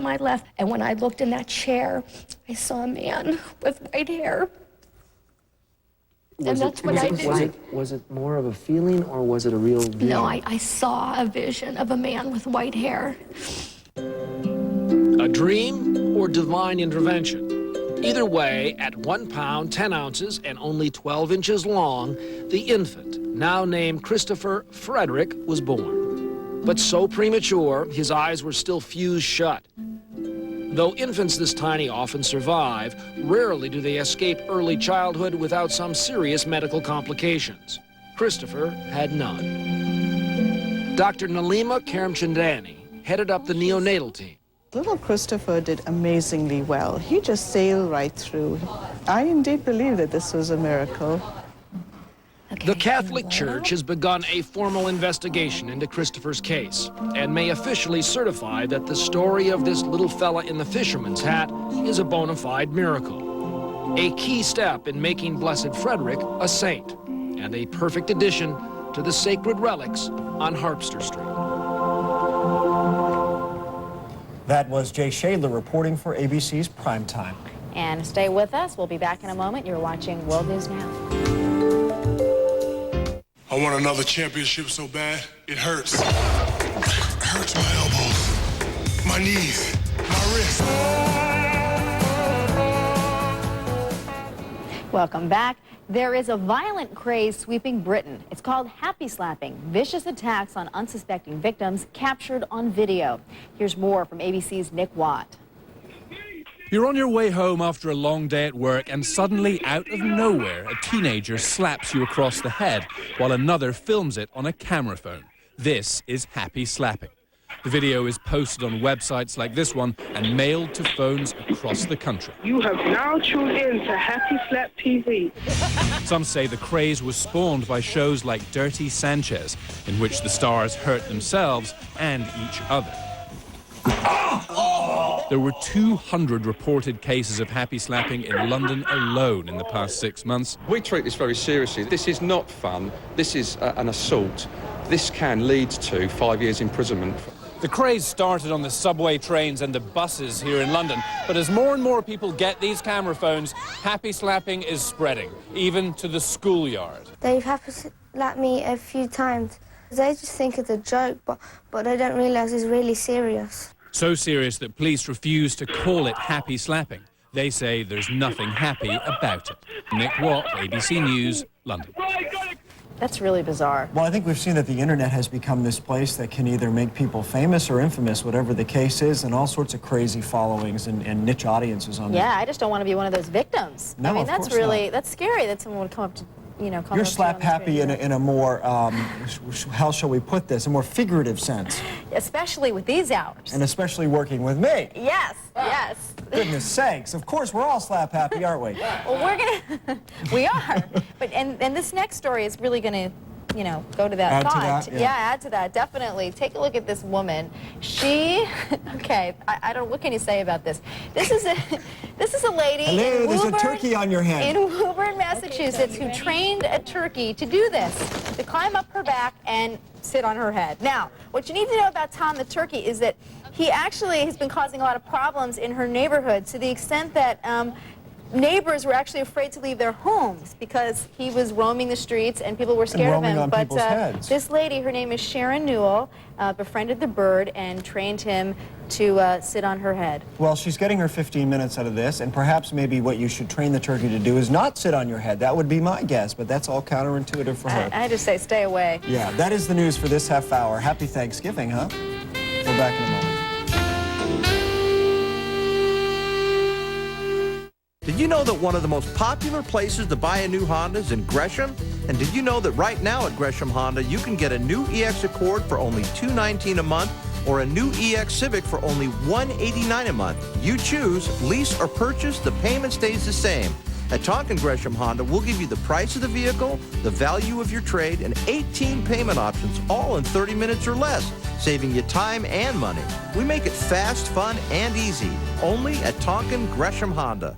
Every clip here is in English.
my left, and when I looked in that chair, I saw a man with white hair. And that's what I did. Was it more of a feeling, or was it a real vision? No, I saw a vision of a man with white hair. A dream or divine intervention? Either way, at 1 pound, 10 ounces, and only 12 inches long, the infant, now named Christopher Frederick, was born. But so premature, his eyes were still fused shut. Though infants this tiny often survive, rarely do they escape early childhood without some serious medical complications. Christopher had none. Dr. Nalima Karamchandani headed up the neonatal team. Little Christopher did amazingly well. He just sailed right through. I indeed believe that this was a miracle. The Catholic Church has begun a formal investigation into Christopher's case and may officially certify that the story of this little fella in the fisherman's hat is a bona fide miracle. A key step in making Blessed Frederick a saint and a perfect addition to the sacred relics on Harpster Street. That was Jay Shadler reporting for ABC's Primetime. And stay with us. We'll be back in a moment. You're watching World News Now. I want another championship so bad, it hurts. It hurts my elbows, my knees, my wrists. Welcome back. There is a violent craze sweeping Britain. It's called happy slapping, vicious attacks on unsuspecting victims captured on video. Here's more from ABC's Nick Watt. You're on your way home after a long day at work, and suddenly, out of nowhere, a teenager slaps you across the head while another films it on a camera phone. This is happy slapping. The video is posted on websites like this one and mailed to phones across the country. You have now tuned in to Happy Slap TV. Some say the craze was spawned by shows like Dirty Sanchez, in which the stars hurt themselves and each other. There were 200 reported cases of happy slapping in London alone in the past 6 months. We treat this very seriously. This is not fun. This is an assault. This can lead to 5 years imprisonment. The craze started on the subway trains and the buses here in London, but as more and more people get these camera phones, happy slapping is spreading, even to the schoolyard. They've happy slapped me a few times. They just think it's a joke, but they don't realise it's really serious. So serious that police refuse to call it happy slapping. They say there's nothing happy about it. Nick Watt, ABC News, London. That's really bizarre. Well, I think we've seen that the internet has become this place that can either make people famous or infamous, whatever the case is, and all sorts of crazy followings and niche audiences on Yeah, I just don't want to be one of those victims. No, I mean, of that's course really, not. that's scary that someone would come up to, you know, come You're up to slap you on the happy street. in a more, how shall we put this, a more figurative sense. Especially with these hours. And especially working with me. Yes, yes. Goodness sakes, of course we're all slap happy, aren't we? Well, we're gonna, we are. But, and this next story is really gonna, you know, go to that Add to thought. that, yeah. Add to that, definitely. Take a look at this woman. She, okay, I don't, what can you say about this? This is a lady Hello, in there's Woburn, a turkey on your hand. in Woburn, Massachusetts, who trained a turkey to do this, to climb up her back and sit on her head. Now, what you need to know about Tom the turkey is that he actually has been causing a lot of problems in her neighborhood, to the extent that neighbors were actually afraid to leave their homes because he was roaming the streets and people were scared of him. But this lady, her name is Sharon Newell, befriended the bird and trained him to sit on her head. Well, she's getting her 15 minutes out of this, and perhaps maybe what you should train the turkey to do is not sit on your head. That would be my guess, but that's all counterintuitive for her. I just say stay away. Yeah, that is the news for this half hour. Happy Thanksgiving, huh? We're back in a moment. Did you know that one of the most popular places to buy a new Honda is in Gresham? And did you know that right now at Gresham Honda, you can get a new EX Accord for only $219 a month or a new EX Civic for only $189 a month? You choose, lease or purchase, the payment stays the same. At Tonkin Gresham Honda, we'll give you the price of the vehicle, the value of your trade, and 18 payment options, all in 30 minutes or less, saving you time and money. We make it fast, fun, and easy, only at Tonkin Gresham Honda.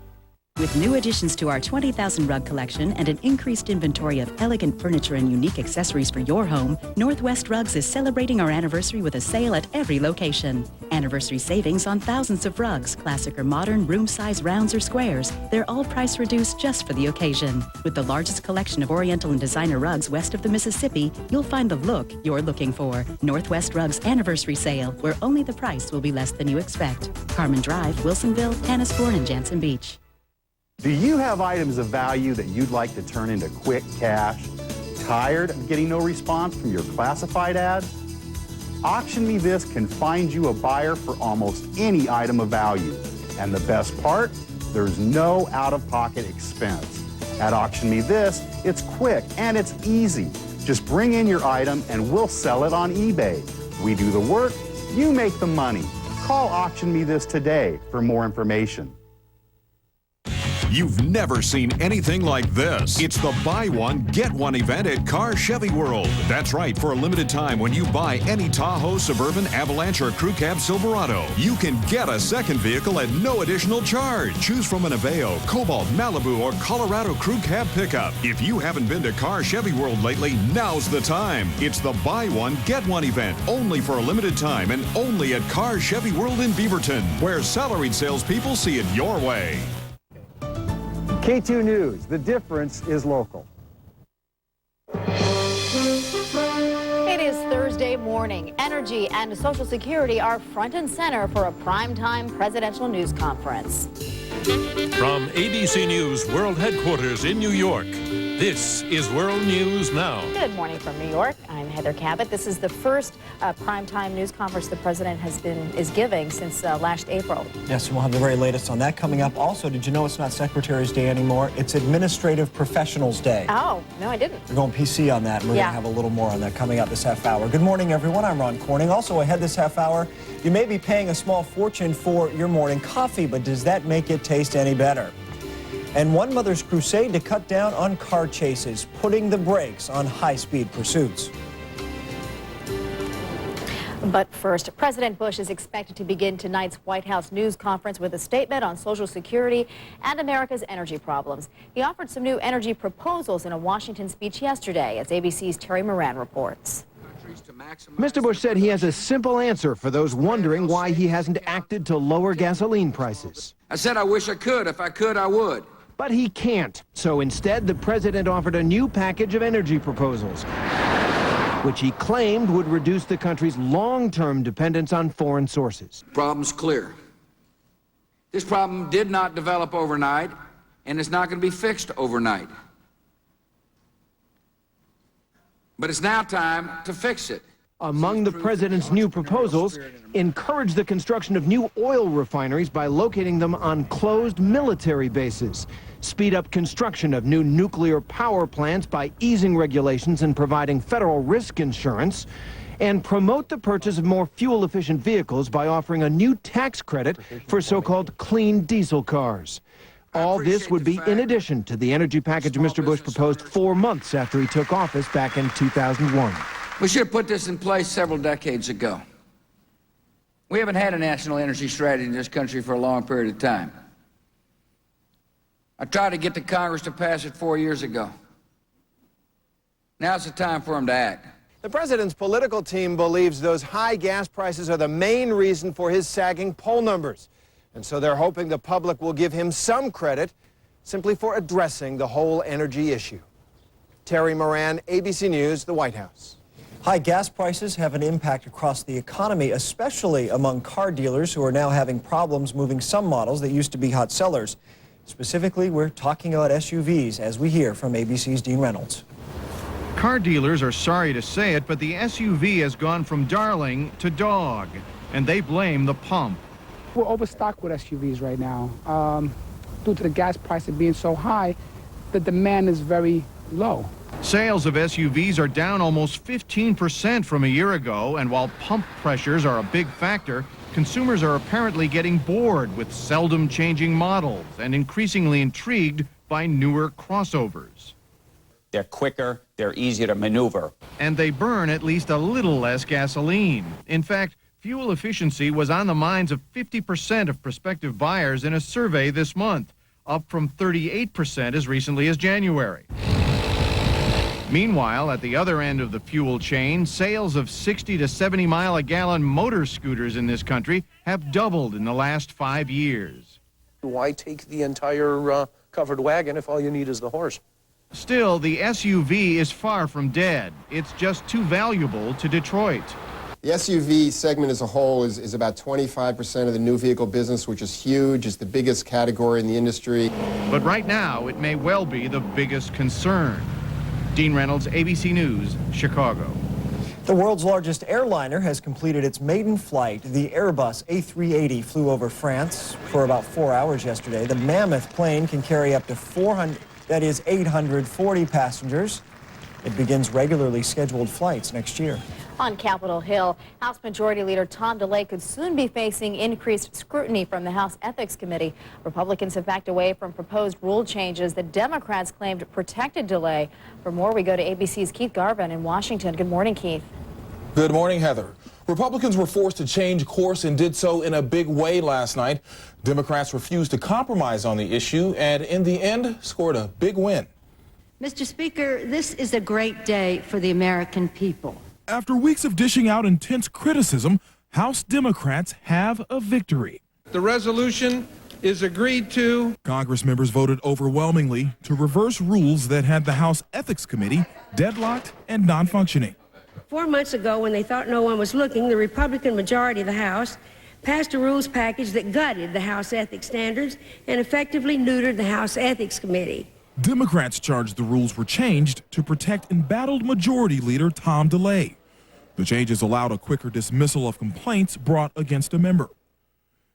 With new additions to our 20,000 rug collection and an increased inventory of elegant furniture and unique accessories for your home, Northwest Rugs is celebrating our anniversary with a sale at every location. Anniversary savings on thousands of rugs, classic or modern, room size, rounds or squares. They're all price reduced just for the occasion. With the largest collection of Oriental and designer rugs west of the Mississippi, you'll find the look you're looking for. Northwest Rugs Anniversary Sale, where only the price will be less than you expect. Carmen Drive, Wilsonville, Tannisbourne, and Jansen Beach. Do you have items of value that you'd like to turn into quick cash? Tired of getting no response from your classified ads? Auction Me This can find you a buyer for almost any item of value. And the best part? There's no out-of-pocket expense. At Auction Me This, it's quick and it's easy. Just bring in your item and we'll sell it on eBay. We do the work, you make the money. Call Auction Me This today for more information. You've never seen anything like this. It's the Buy One, Get One event at Car Chevy World. That's right, for a limited time, when you buy any Tahoe, Suburban, Avalanche, or Crew Cab Silverado, you can get a second vehicle at no additional charge. Choose from an Aveo, Cobalt, Malibu, or Colorado Crew Cab pickup. If you haven't been to Car Chevy World lately, now's the time. It's the Buy One, Get One event, only for a limited time and only at Car Chevy World in Beaverton, where salaried salespeople see it your way. K2 News, the difference is local. It is Thursday morning. Energy and Social Security are front and center for a primetime presidential news conference. From ABC News World Headquarters in New York, this is World News Now. Good morning from New York. I'm Heather Cabot. This is the first primetime news conference the president is giving since last April. Yes, we'll have the very latest on that coming up. Also, did you know it's not Secretary's Day anymore? It's Administrative Professionals Day. Oh, no, I didn't. We're going PC on that, and we're going to have a little more on that coming up this half hour. Good morning, everyone. I'm Ron Corning. Also ahead this half hour, you may be paying a small fortune for your morning coffee, but does that make it taste any better? And one mother's crusade to cut down on car chases, putting the brakes on high-speed pursuits. But first, President Bush is expected to begin tonight's White House news conference with a statement on Social Security and America's energy problems. He offered some new energy proposals in a Washington speech yesterday, as ABC's Terry Moran reports. Mr. Bush said he has a simple answer for those wondering why he hasn't acted to lower gasoline prices. I said I wish I could. If I could, I would. But he can't. So instead, the president offered a new package of energy proposals, which he claimed would reduce the country's long-term dependence on foreign sources. Problem's clear. This problem did not develop overnight, and it's not going to be fixed overnight. But it's now time to fix it. Among the president's new proposals, encourage the construction of new oil refineries by locating them on closed military bases, speed up construction of new nuclear power plants by easing regulations and providing federal risk insurance, and promote the purchase of more fuel-efficient vehicles by offering a new tax credit for so-called clean diesel cars. All this would be in addition to the energy package Mr. Bush proposed 4 months after he took office back in 2001. We should have put this in place several decades ago. We haven't had a national energy strategy in this country for a long period of time. I tried to get the Congress to pass it 4 years ago. Now's the time for them to act. The president's political team believes those high gas prices are the main reason for his sagging poll numbers. And so they're hoping the public will give him some credit simply for addressing the whole energy issue. Terry Moran, ABC News, the White House. High gas prices have an impact across the economy, especially among car dealers who are now having problems moving some models that used to be hot sellers. Specifically, we're talking about SUVs, as we hear from ABC's Dean Reynolds. Car dealers are sorry to say it, but the SUV has gone from darling to dog, and they blame the pump. We're overstocked with SUVs right now. Due to the gas prices being so high, the demand is very low. Sales of SUVs are down almost 15% from a year ago, and while pump pressures are a big factor, consumers are apparently getting bored with seldom changing models and increasingly intrigued by newer crossovers. They're quicker, they're easier to maneuver. And they burn at least a little less gasoline. In fact, fuel efficiency was on the minds of 50% of prospective buyers in a survey this month. up from 38% as recently as January. Meanwhile, at the other end of the fuel chain, sales of 60 to 70 mile a gallon motor scooters in this country have doubled in the last 5 years. Why take the entire covered wagon if all you need is the horse? Still, the SUV is far from dead. It's just too valuable to Detroit. The SUV segment as a whole is about 25% of the new vehicle business, which is huge. It's the biggest category in the industry. But right now, it may well be the biggest concern. Dean Reynolds, ABC News, Chicago. The world's largest airliner has completed its maiden flight. The Airbus A380 flew over France for about 4 hours yesterday. The Mammoth plane can carry up to 840 passengers. It begins regularly scheduled flights next year. On Capitol Hill, House Majority Leader Tom DeLay could soon be facing increased scrutiny from the House Ethics Committee. Republicans have backed away from proposed rule changes that Democrats claimed protected DeLay. For more, we go to ABC's Keith Garvin in Washington. Good morning, Keith. Good morning, Heather. Republicans were forced to change course and did so in a big way last night. Democrats refused to compromise on the issue and in the end scored a big win. Mr. Speaker, this is a great day for the American people. After weeks of dishing out intense criticism, House Democrats have a victory. The resolution is agreed to. Congress members voted overwhelmingly to reverse rules that had the House Ethics Committee deadlocked and non-functioning. 4 months ago, when they thought no one was looking, the Republican majority of the House passed a rules package that gutted the House ethics standards and effectively neutered the House Ethics Committee. Democrats charged the rules were changed to protect embattled Majority Leader Tom DeLay. The changes allowed a quicker dismissal of complaints brought against a member.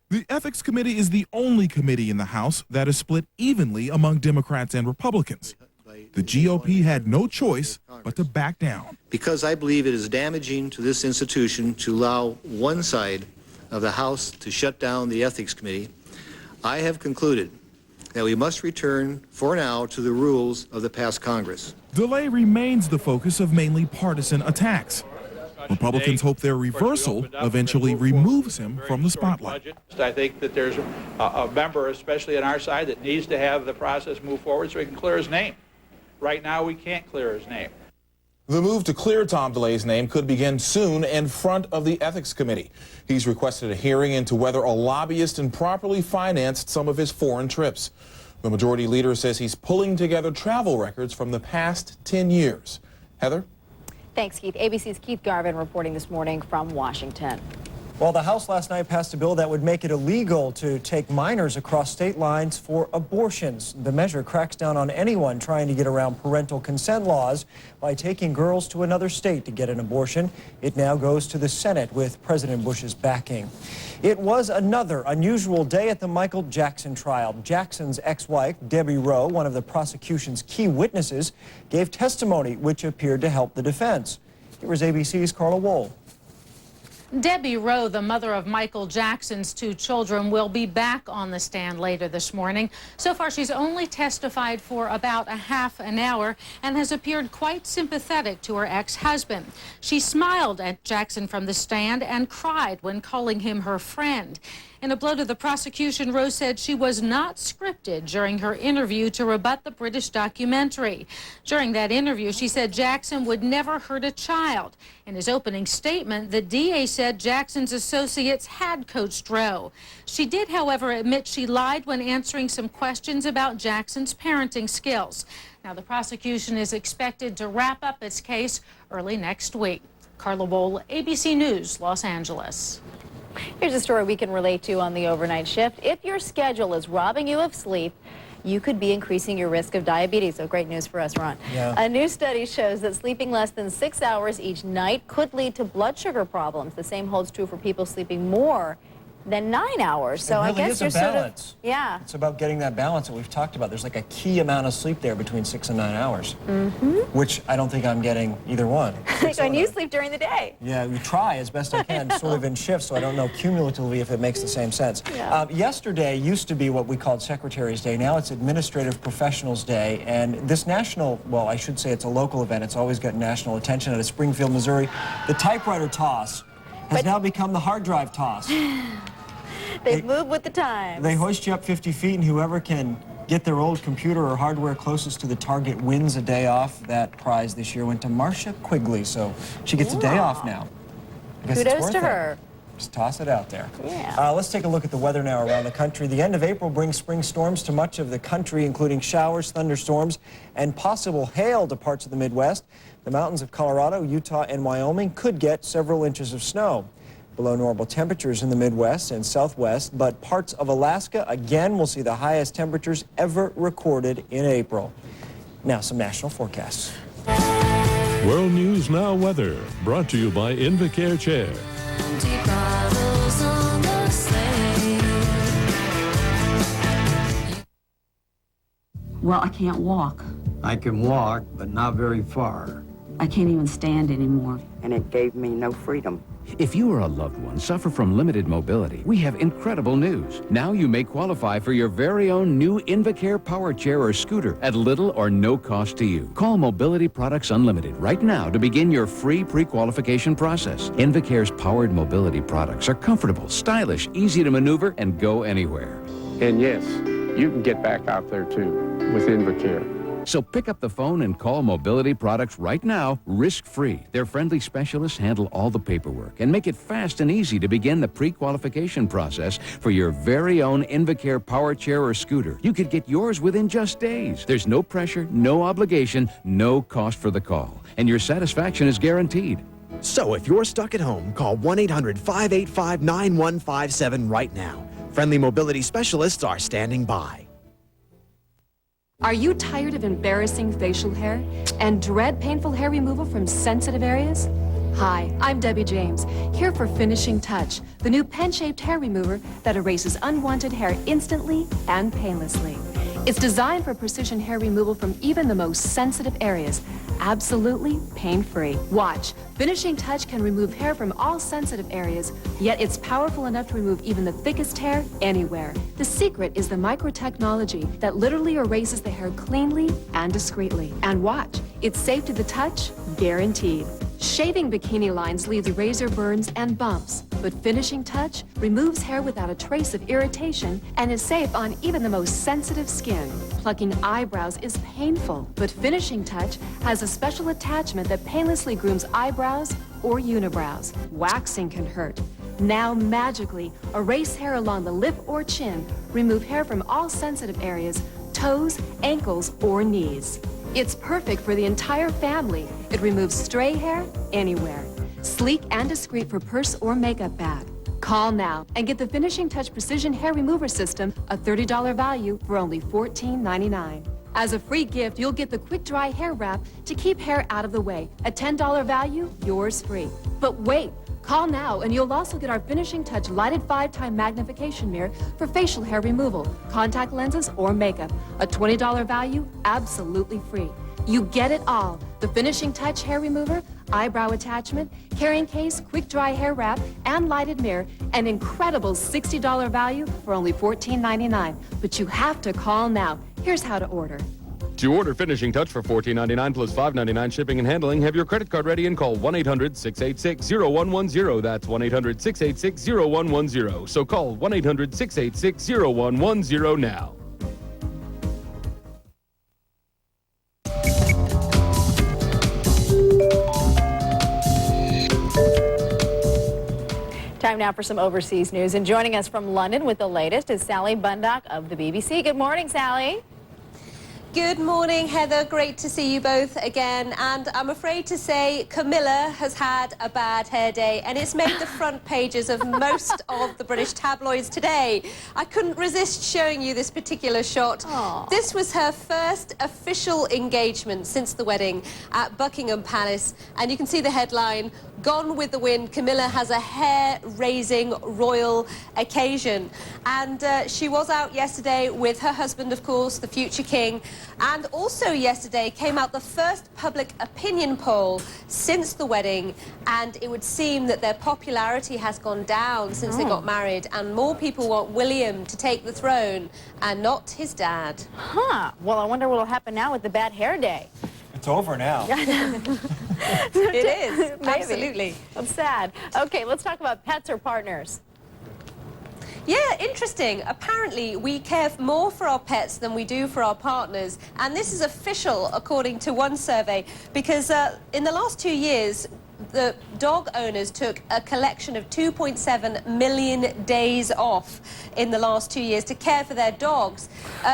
The Ethics Committee is the only committee in the House that is split evenly among Democrats and Republicans. The GOP had no choice but to back down. Because I believe it is damaging to this institution to allow one side of the House to shut down the Ethics Committee, I have concluded that we must return for now to the rules of the past Congress. DeLay remains the focus of mainly partisan attacks. Republicans hope their reversal eventually removes him from the spotlight. I think that there's a member, especially on our side, that needs to have the process move forward so he can clear his name. Right now, we can't clear his name. The move to clear Tom DeLay's name could begin soon in front of the Ethics Committee. He's requested a hearing into whether a lobbyist improperly financed some of his foreign trips. The Majority Leader says he's pulling together travel records from the past 10 years. Heather? Thanks, Keith. ABC's Keith Garvin reporting this morning from Washington. Well, the House last night passed a bill that would make it illegal to take minors across state lines for abortions. The measure cracks down on anyone trying to get around parental consent laws by taking girls to another state to get an abortion. It now goes to the Senate with President Bush's backing. It was another unusual day at the Michael Jackson trial. Jackson's ex-wife, Debbie Rowe, one of the prosecution's key witnesses, gave testimony which appeared to help the defense. Here is ABC's Carla Wohl. Debbie Rowe, the mother of Michael Jackson's 2 children, will be back on the stand later this morning. So far, she's only testified for about a half an hour and has appeared quite sympathetic to her ex-husband. She smiled at Jackson from the stand and cried when calling him her friend. In a blow to the prosecution, Rowe said she was not scripted during her interview to rebut the British documentary. During that interview, she said Jackson would never hurt a child. In his opening statement, the DA said Jackson's associates had coached Rowe. She did, however, admit she lied when answering some questions about Jackson's parenting skills. Now, the prosecution is expected to wrap up its case early next week. Carla Wohl, ABC News, Los Angeles. Here's a story we can relate to on the overnight shift. If your schedule is robbing you of sleep, you could be increasing your risk of diabetes. So great news for us, Ron. Yeah. A new study shows that sleeping less than 6 hours each night could lead to blood sugar problems. The same holds true for people sleeping more than 9 hours. So It really I guess is a you're sort balance. of, yeah. It's about getting that balance that we've talked about. There's like a key amount of sleep there between 6 and 9 hours, which I don't think I'm getting either one. And you sleep during the day. Yeah, we try as best I can, sort of in shifts, so I don't know cumulatively if it makes the same sense. Yeah. Yesterday used to be what we called Secretary's Day. Now it's Administrative Professionals Day, and this national, well, I should say it's a local event. It's always got national attention out of Springfield, Missouri. The typewriter toss has now become the hard drive toss. They've moved with the times. They hoist you up 50 feet, and whoever can get their old computer or hardware closest to the target wins a day off. That prize this year went to Marcia Quigley, so she gets a day off now. I guess it's Kudos worth to it. her. Just toss it out there. Yeah. Let's take a look at the weather now around the country. The end of April brings spring storms to much of the country, including showers, thunderstorms, and possible hail to parts of the Midwest. The mountains of Colorado, Utah, and Wyoming could get several inches of snow. Below normal temperatures in the Midwest and Southwest, but parts of Alaska, again, will see the highest temperatures ever recorded in April. Now, some national forecasts. World News Now weather, brought to you by Invacare Chair. Well, I can't walk. I can walk, but not very far. I can't even stand anymore. And it gave me no freedom. If you or a loved one suffer from limited mobility, we have incredible news. Now you may qualify for your very own new Invacare power chair or scooter at little or no cost to you. Call Mobility Products Unlimited right now to begin your free pre-qualification process. Invacare's powered mobility products are comfortable, stylish, easy to maneuver, and go anywhere. And yes, you can get back out there too with Invacare. So pick up the phone and call Mobility Products right now, risk-free. Their friendly specialists handle all the paperwork and make it fast and easy to begin the pre-qualification process for your very own Invacare power chair or scooter. You could get yours within just days. There's no pressure, no obligation, no cost for the call, and your satisfaction is guaranteed. So if you're stuck at home, call 1-800-585-9157 right now. Friendly mobility specialists are standing by. Are you tired of embarrassing facial hair and dread painful hair removal from sensitive areas? Hi, I'm Debbie James, here for Finishing Touch, the new pen-shaped hair remover that erases unwanted hair instantly and painlessly. It's designed for precision hair removal from even the most sensitive areas, absolutely pain-free. Watch, Finishing Touch can remove hair from all sensitive areas, yet it's powerful enough to remove even the thickest hair anywhere. The secret is the microtechnology that literally erases the hair cleanly and discreetly. And watch, it's safe to the touch, guaranteed. Shaving bikini lines leaves razor burns and bumps, but Finishing Touch removes hair without a trace of irritation and is safe on even the most sensitive skin. Plucking eyebrows is painful, but Finishing Touch has a special attachment that painlessly grooms eyebrows or unibrows. Waxing can hurt. Now magically, erase hair along the lip or chin, remove hair from all sensitive areas, toes, ankles, or knees. It's perfect for the entire family. It removes stray hair anywhere. Sleek and discreet for purse or makeup bag. Call now and get the Finishing Touch Precision Hair Remover System, a $30 value for only $14.99. As a free gift, you'll get the Quick Dry Hair Wrap to keep hair out of the way. A $10 value, yours free. But wait, call now and you'll also get our Finishing Touch Lighted 5-Time Magnification Mirror for facial hair removal, contact lenses, or makeup. A $20 value, absolutely free. You get it all. The Finishing Touch Hair Remover, eyebrow attachment, carrying case, quick dry hair wrap, and lighted mirror. An incredible $60 value for only $14.99. But you have to call now. Here's how to order. To order Finishing Touch for $14.99 plus $5.99 shipping and handling, have your credit card ready and call 1-800-686-0110. That's 1-800-686-0110. So call 1-800-686-0110 now. Time now for some overseas news. And joining us from London with the latest is Sally Bundock of the BBC. Good morning, Sally. Good morning, Heather. Great to see you both again. And I'm afraid to say Camilla has had a bad hair day, and it's made the front pages of most of the British tabloids today. I couldn't resist showing you this particular shot. Aww. This was her first official engagement since the wedding at Buckingham Palace. And you can see the headline, "Gone with the Wind, Camilla has a hair-raising royal occasion." And she was out yesterday with her husband, of course, the future king. And also yesterday came out the first public opinion poll since the wedding, and it would seem that their popularity has gone down since they got married, and more people want William to take the throne and not his dad. Huh. Well, I wonder what will happen now with the bad hair day. It's over now. It is. Maybe. Absolutely. That's sad. Okay, let's talk about pets or partners. Yeah, interesting. Apparently, we care more for our pets than we do for our partners. And this is official, according to one survey, because in the last 2 years, the dog owners took a collection of 2.7 million days off in the last 2 years to care for their dogs.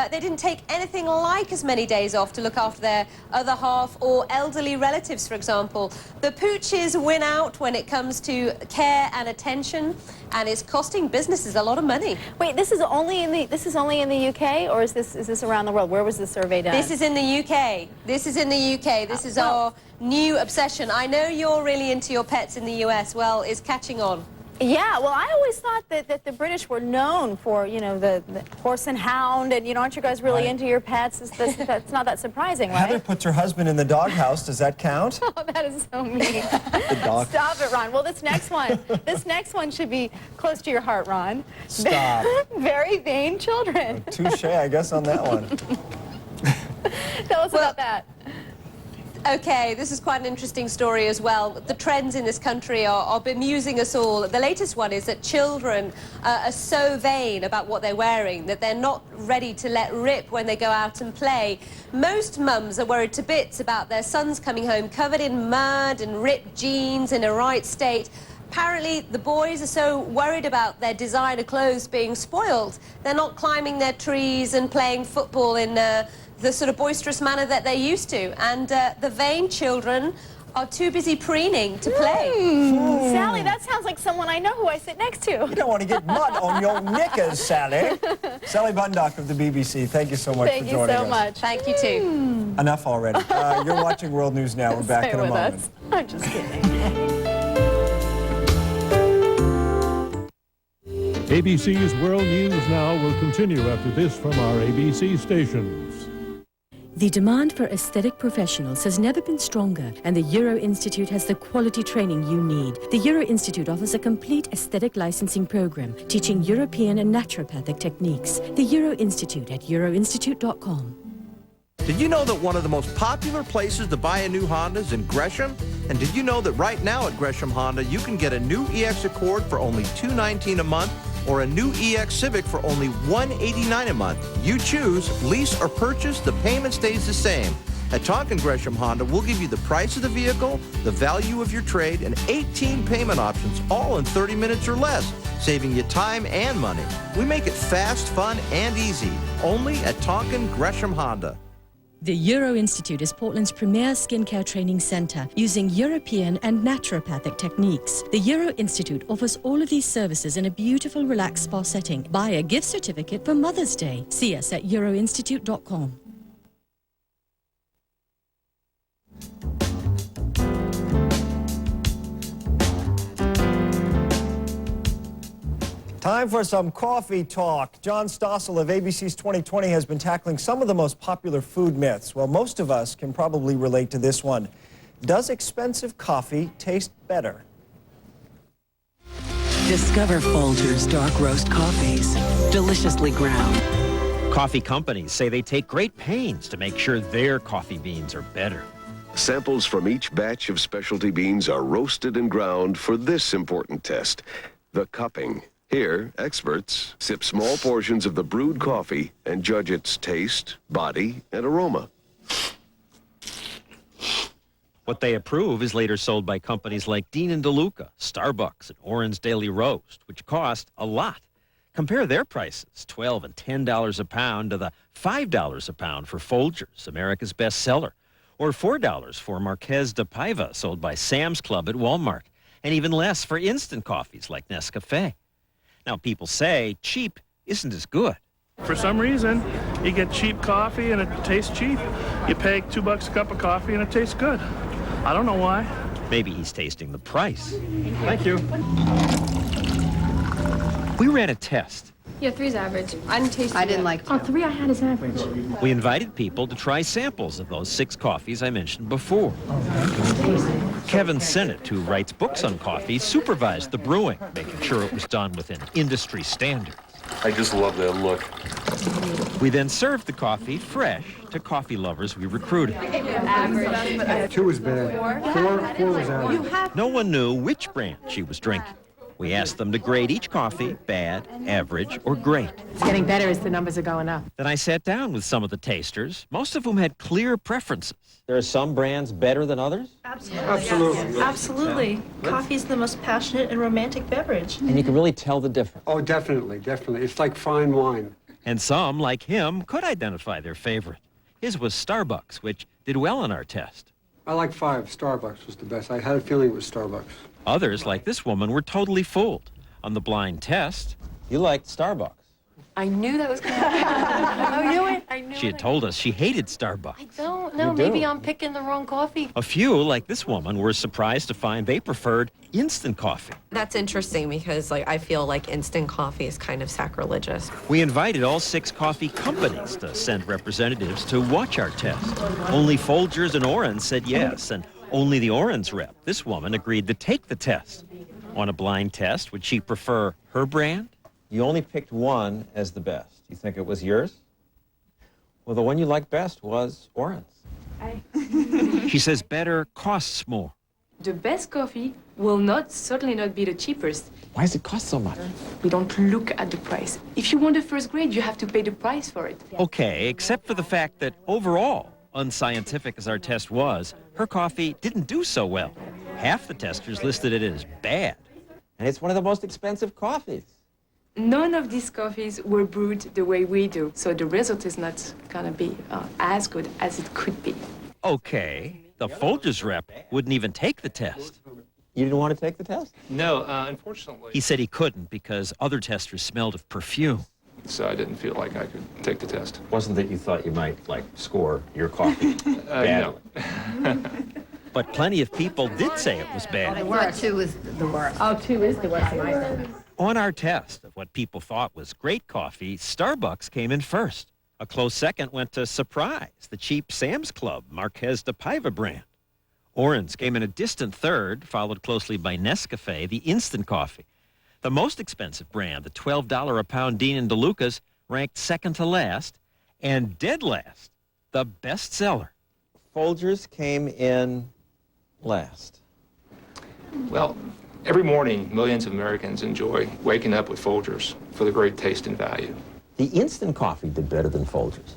They didn't take anything like as many days off to look after their other half or elderly relatives, for example. The pooches win out when it comes to care and attention, and it's costing businesses a lot of money. Wait, this is only in the UK, or is this around the world? Where was the survey done? This is in the UK. This is in the UK. This is our new obsession. I know you're really into your pets in the US. Well, it's catching on. Yeah, well, I always thought that the British were known for, you know, the horse and hound, and, you know, aren't you guys really into your pets? That's not that surprising, right? Heather puts her husband in the doghouse. Does that count? Oh, that is so mean. The dog. Stop it, Ron. Well, this next one should be close to your heart, Ron. Stop. Very vain children. Touche, I guess, on that one. Tell us about that. Okay, this is quite an interesting story as well. The trends in this country are bemusing us all. The latest one is that children are so vain about what they're wearing that they're not ready to let rip when they go out and play. Most mums are worried to bits about their sons coming home covered in mud and ripped jeans in a right state. Apparently, the boys are so worried about their designer clothes being spoiled, they're not climbing their trees and playing football in the sort of boisterous manner that they used to. And the vain children are too busy preening to play. Sally, that sounds like someone I know who I sit next to. You don't want to get mud on your knickers, Sally. Sally Bundock of the BBC, thank you so much for joining us. Thank you so much. Thank you, too. Enough already. You're watching World News Now. We're back in a moment. Us. I'm just kidding. ABC's World News Now will continue after this from our ABC stations. The demand for aesthetic professionals has never been stronger, and the Euro Institute has the quality training you need. The Euro Institute offers a complete aesthetic licensing program, teaching European and naturopathic techniques. The Euro Institute at euroinstitute.com. Did you know that one of the most popular places to buy a new Honda is in Gresham? And did you know that right now at Gresham Honda, you can get a new EX Accord for only $219 a month, or a new EX Civic for only $189 a month? You choose, lease or purchase, the payment stays the same. At Tonkin Gresham Honda, we'll give you the price of the vehicle, the value of your trade, and 18 payment options, all in 30 minutes or less, saving you time and money. We make it fast, fun, and easy, only at Tonkin Gresham Honda. The Euro Institute is Portland's premier skincare training center, using European and naturopathic techniques. The Euro Institute offers all of these services in a beautiful, relaxed spa setting. Buy a gift certificate for Mother's Day. See us at euroinstitute.com. Time for some coffee talk. John Stossel of ABC's 2020 has been tackling some of the most popular food myths. Well, most of us can probably relate to this one. Does expensive coffee taste better? Discover Folgers dark roast coffees, deliciously ground. Coffee companies say they take great pains to make sure their coffee beans are better. Samples from each batch of specialty beans are roasted and ground for this important test, the cupping. Here, experts sip small portions of the brewed coffee and judge its taste, body, and aroma. What they approve is later sold by companies like Dean & DeLuca, Starbucks, and Oran's Daily Roast, which cost a lot. Compare their prices, $12 and $10 a pound, to the $5 a pound for Folgers, America's best seller, or $4 for Marquez de Paiva, sold by Sam's Club at Walmart, and even less for instant coffees like Nescafe. Now, people say cheap isn't as good. For some reason, you get cheap coffee and it tastes cheap. You pay $2 a cup of coffee and it tastes good. I don't know why. Maybe he's tasting the price. Thank you. We ran a test. Yeah, 3's average. I didn't taste it. I didn't like 2. Oh, 3 I had is average. We invited people to try samples of those 6 coffees I mentioned before. Kevin Sennett, who writes books on coffee, supervised the brewing, making sure it was done within industry standards. I just love that look. We then served the coffee fresh to coffee lovers we recruited. 2 was bad. 4 was average. No one knew which brand she was drinking. We asked them to grade each coffee, bad, average, or great. It's getting better as the numbers are going up. Then I sat down with some of the tasters, most of whom had clear preferences. There are some brands better than others? Absolutely. Absolutely. Coffee is the most passionate and romantic beverage. And you can really tell the difference. Oh, definitely, definitely. It's like fine wine. And some, like him, could identify their favorite. His was Starbucks, which did well on our test. I like 5. Starbucks was the best. I had a feeling it was Starbucks. Others, like this woman, were totally fooled. On the blind test, you liked Starbucks. I knew that was going to happen. I knew it. I knew She had told us she hated Starbucks. I don't know. Maybe I'm picking the wrong coffee. A few, like this woman, were surprised to find they preferred instant coffee. That's interesting because, I feel like instant coffee is kind of sacrilegious. We invited all 6 coffee companies to send representatives to watch our test. Only Folgers and Orange said yes, and only the Orange rep, this woman, agreed to take the test. On a blind test, would she prefer her brand? You only picked one as the best. You think it was yours? Well, the one you liked best was Orange. She says better costs more. The best coffee will certainly not be the cheapest. Why does it cost so much? We don't look at the price. If you want the first grade, you have to pay the price for it. Okay, except for the fact that overall, unscientific as our test was, her coffee didn't do so well. Half the testers listed it as bad. And it's one of the most expensive coffees. None of these coffees were brewed the way we do, so the result is not going to be as good as it could be. Okay, the Folgers rep wouldn't even take the test. You didn't want to take the test? No, unfortunately. He said he couldn't because other testers smelled of perfume. So I didn't feel like I could take the test. Wasn't that you thought you might, score your coffee No. But plenty of people did say it was bad. The worst. 2 is the worst. Oh, 2 is the worst. On our test of what people thought was great coffee, Starbucks came in first. A close second went to Surprise, the cheap Sam's Club Marquez de Paiva brand. Orange came in a distant third, followed closely by Nescafe, the instant coffee. The most expensive brand, the $12 a pound Dean and DeLucas, ranked second to last, and dead last, the bestseller. Folgers came in last. Well, every morning, millions of Americans enjoy waking up with Folgers for the great taste and value. The instant coffee did better than Folgers.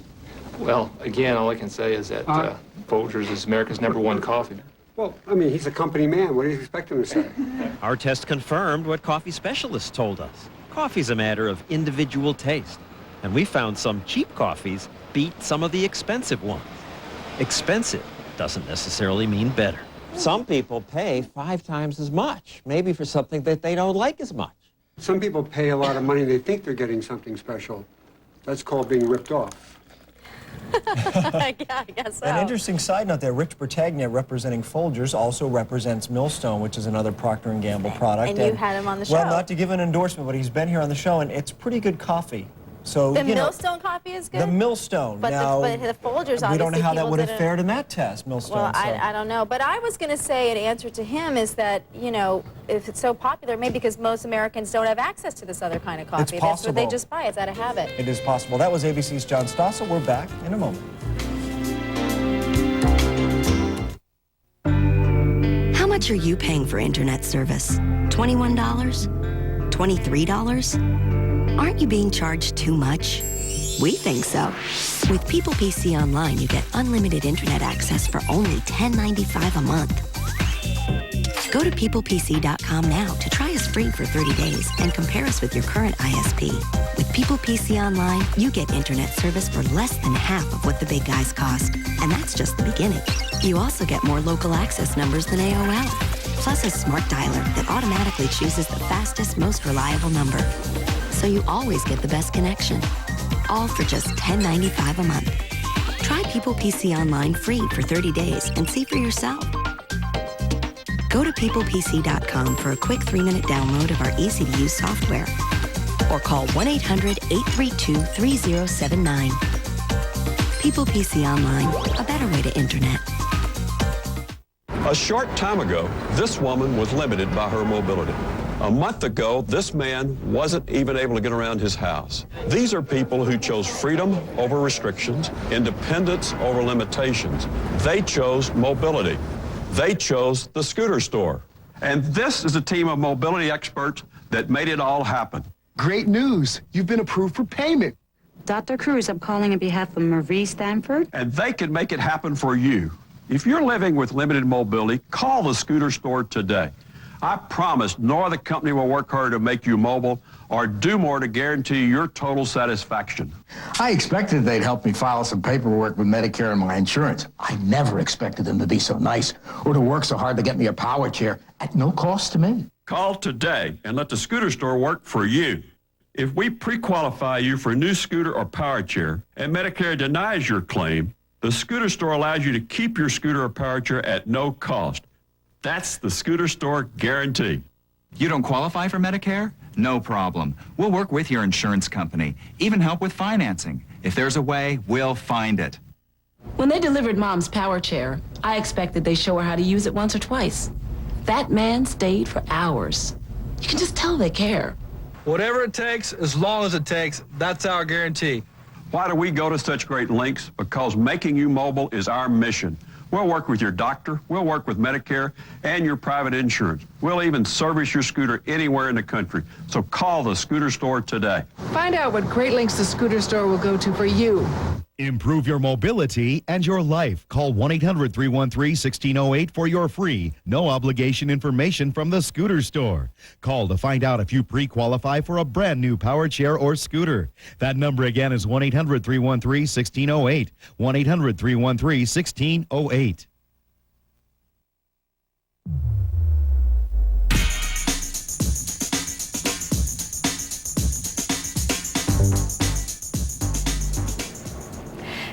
Well, again, all I can say is that Folgers is America's #1 coffee. Well, I mean, he's a company man. What do you expect him to say? Our test confirmed what coffee specialists told us. Coffee's a matter of individual taste. And we found some cheap coffees beat some of the expensive ones. Expensive doesn't necessarily mean better. Some people pay 5 times as much, maybe for something that they don't like as much. Some people pay a lot of money. They think they're getting something special. That's called being ripped off. Yeah, I guess so. An interesting side note there, Rich Bertagna, representing Folgers, also represents Millstone, which is another Procter & Gamble product. And you had him on the show. Well, not to give an endorsement, but he's been here on the show, and it's pretty good coffee. So, The Millstone coffee is good? The Millstone. But now, the Folgers, obviously, we don't know how that people would have didn't- fared in that test, Millstone. Well, so. I don't know. But I was going to say an answer to him is that, if it's so popular, maybe because most Americans don't have access to this other kind of coffee. It's That's what they possible. just buy. It's out of habit. It is possible. That was ABC's John Stossel. We're back in a moment. How much are you paying for internet service? $21? $23? Aren't you being charged too much? We think so. With People PC Online, you get unlimited internet access for only $10.95 a month. Go to peoplepc.com now to try us free for 30 days and compare us with your current ISP. With People PC Online, you get internet service for less than half of what the big guys cost. And that's just the beginning. You also get more local access numbers than AOL, plus a smart dialer that automatically chooses the fastest, most reliable number. So you always get the best connection. All for just $10.95 a month. Try People PC Online free for 30 days and see for yourself. Go to peoplepc.com for a quick 3-minute download of our easy-to-use software. Or call 1-800-832-3079. People PC Online, a better way to internet. A short time ago, this woman was limited by her mobility. A month ago, this man wasn't even able to get around his house. These are people who chose freedom over restrictions, independence over limitations. They chose mobility. They chose the scooter store. And this is a team of mobility experts that made it all happen. Great news. You've been approved for payment. Dr. Cruz, I'm calling on behalf of Marie Stanford. And they can make it happen for you. If you're living with limited mobility, call the Scooter Store today. I promise no other company will work harder to make you mobile or do more to guarantee your total satisfaction. I expected they'd help me file some paperwork with Medicare and my insurance. I never expected them to be so nice or to work so hard to get me a power chair at no cost to me. Call today and let the Scooter Store work for you. If we pre-qualify you for a new scooter or power chair and Medicare denies your claim, the Scooter Store allows you to keep your scooter or power chair at no cost. That's the Scooter Store guarantee. You don't qualify for Medicare? No problem. We'll work with your insurance company, even help with financing. If there's a way, we'll find it. When they delivered Mom's power chair, I expected they'd show her how to use it once or twice. That man stayed for hours. You can just tell they care. Whatever it takes, as long as it takes, that's our guarantee. Why do we go to such great lengths? Because making you mobile is our mission. We'll work with your doctor, we'll work with Medicare and your private insurance. We'll even service your scooter anywhere in the country. So call the Scooter Store today. Find out what great lengths the Scooter Store will go to for you. Improve your mobility and your life. Call 1-800-313-1608 for your free, no obligation information from the Scooter Store. Call to find out if you pre-qualify for a brand new power chair or scooter. That number again is 1-800-313-1608. 1-800-313-1608.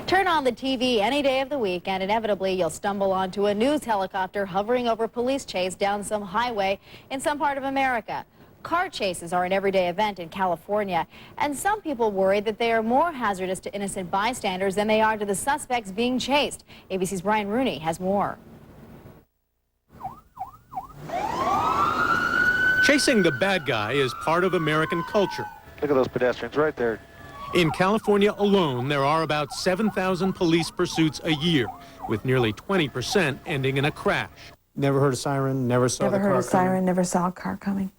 Turn on the TV any day of the week and inevitably you'll stumble onto a news helicopter hovering over a police chase down some highway in some part of America. Car chases are an everyday event in California, and some people worry that they are more hazardous to innocent bystanders than they are to the suspects being chased. ABC's Brian Rooney has more. Chasing the bad guy is part of American culture. Look at those pedestrians right there. In California alone, there are about 7,000 police pursuits a year, with nearly 20% ending in a crash. Never heard a siren, never saw the car coming. Never heard a siren, never saw a car coming.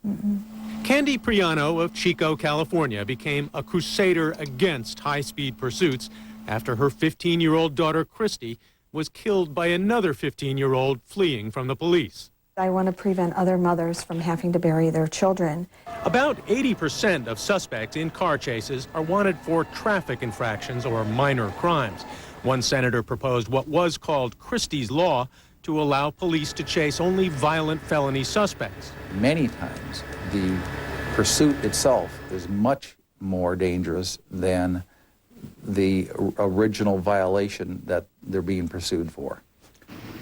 Candy Priano of Chico, California, became a crusader against high-speed pursuits after her 15-year-old daughter, Christy, was killed by another 15-year-old fleeing from the police. I want to prevent other mothers from having to bury their children. About 80% of suspects in car chases are wanted for traffic infractions or minor crimes. One senator proposed what was called Christie's Law to allow police to chase only violent felony suspects. Many times, the pursuit itself is much more dangerous than the original violation that they're being pursued for.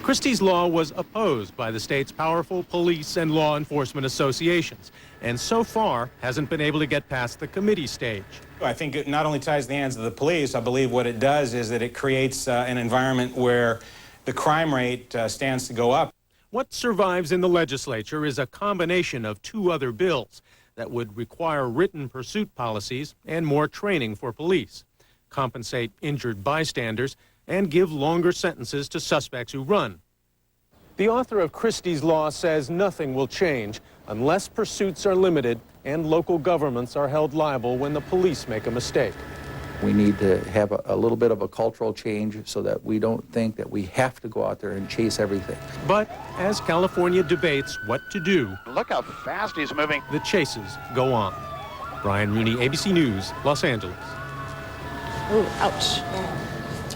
Christie's Law was opposed by the state's powerful police and law enforcement associations, and so far hasn't been able to get past the committee stage. I think it not only ties the hands of the police, I believe what it does is that it creates an environment where the crime rate stands to go up. What survives in the legislature is a combination of two other bills that would require written pursuit policies and more training for police, compensate injured bystanders, and give longer sentences to suspects who run. The author of Christie's Law says nothing will change unless pursuits are limited and local governments are held liable when the police make a mistake. We need to have a little bit of a cultural change so that we don't think that we have to go out there and chase everything. But as California debates what to do, look how fast he's moving. The chases go on. Brian Rooney, ABC News, Los Angeles. Ooh, ouch.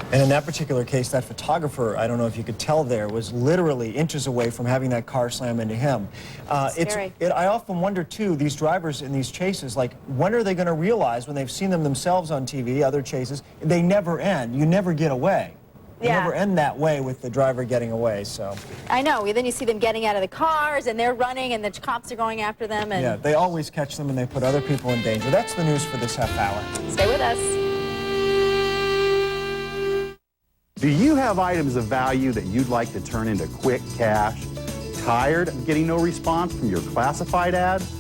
And in that particular case, that photographer, I don't know if you could tell there, was literally inches away from having that car slam into him. Scary. I often wonder, too, these drivers in these chases, like, when are they going to realize when they've seen them themselves on TV, other chases, they never end. You never get away. You never end that way with the driver getting away, so. I know. Then you see them getting out of the cars, and they're running, and the cops are going after them. And yeah, they always catch them, and they put other people in danger. That's the news for this half hour. Stay with us. Do you have items of value that you'd like to turn into quick cash? Tired of getting no response from your classified ads?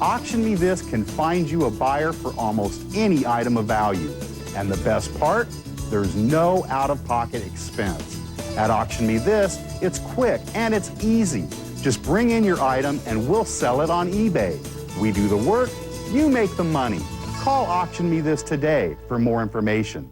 Auction Me This can find you a buyer for almost any item of value. And the best part? There's no out-of-pocket expense. At Auction Me This, it's quick and it's easy. Just bring in your item and we'll sell it on eBay. We do the work, you make the money. Call Auction Me This today for more information.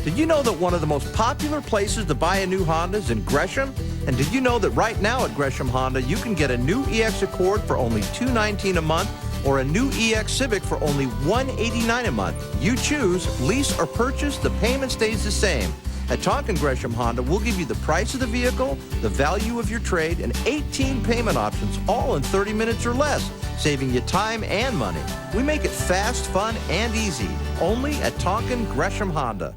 Did you know that one of the most popular places to buy a new Honda is in Gresham? And did you know that right now at Gresham Honda, you can get a new EX Accord for only $219 a month or a new EX Civic for only $189 a month? You choose, lease or purchase, the payment stays the same. At Tonkin Gresham Honda, we'll give you the price of the vehicle, the value of your trade, and 18 payment options, all in 30 minutes or less, saving you time and money. We make it fast, fun, and easy, only at Tonkin Gresham Honda.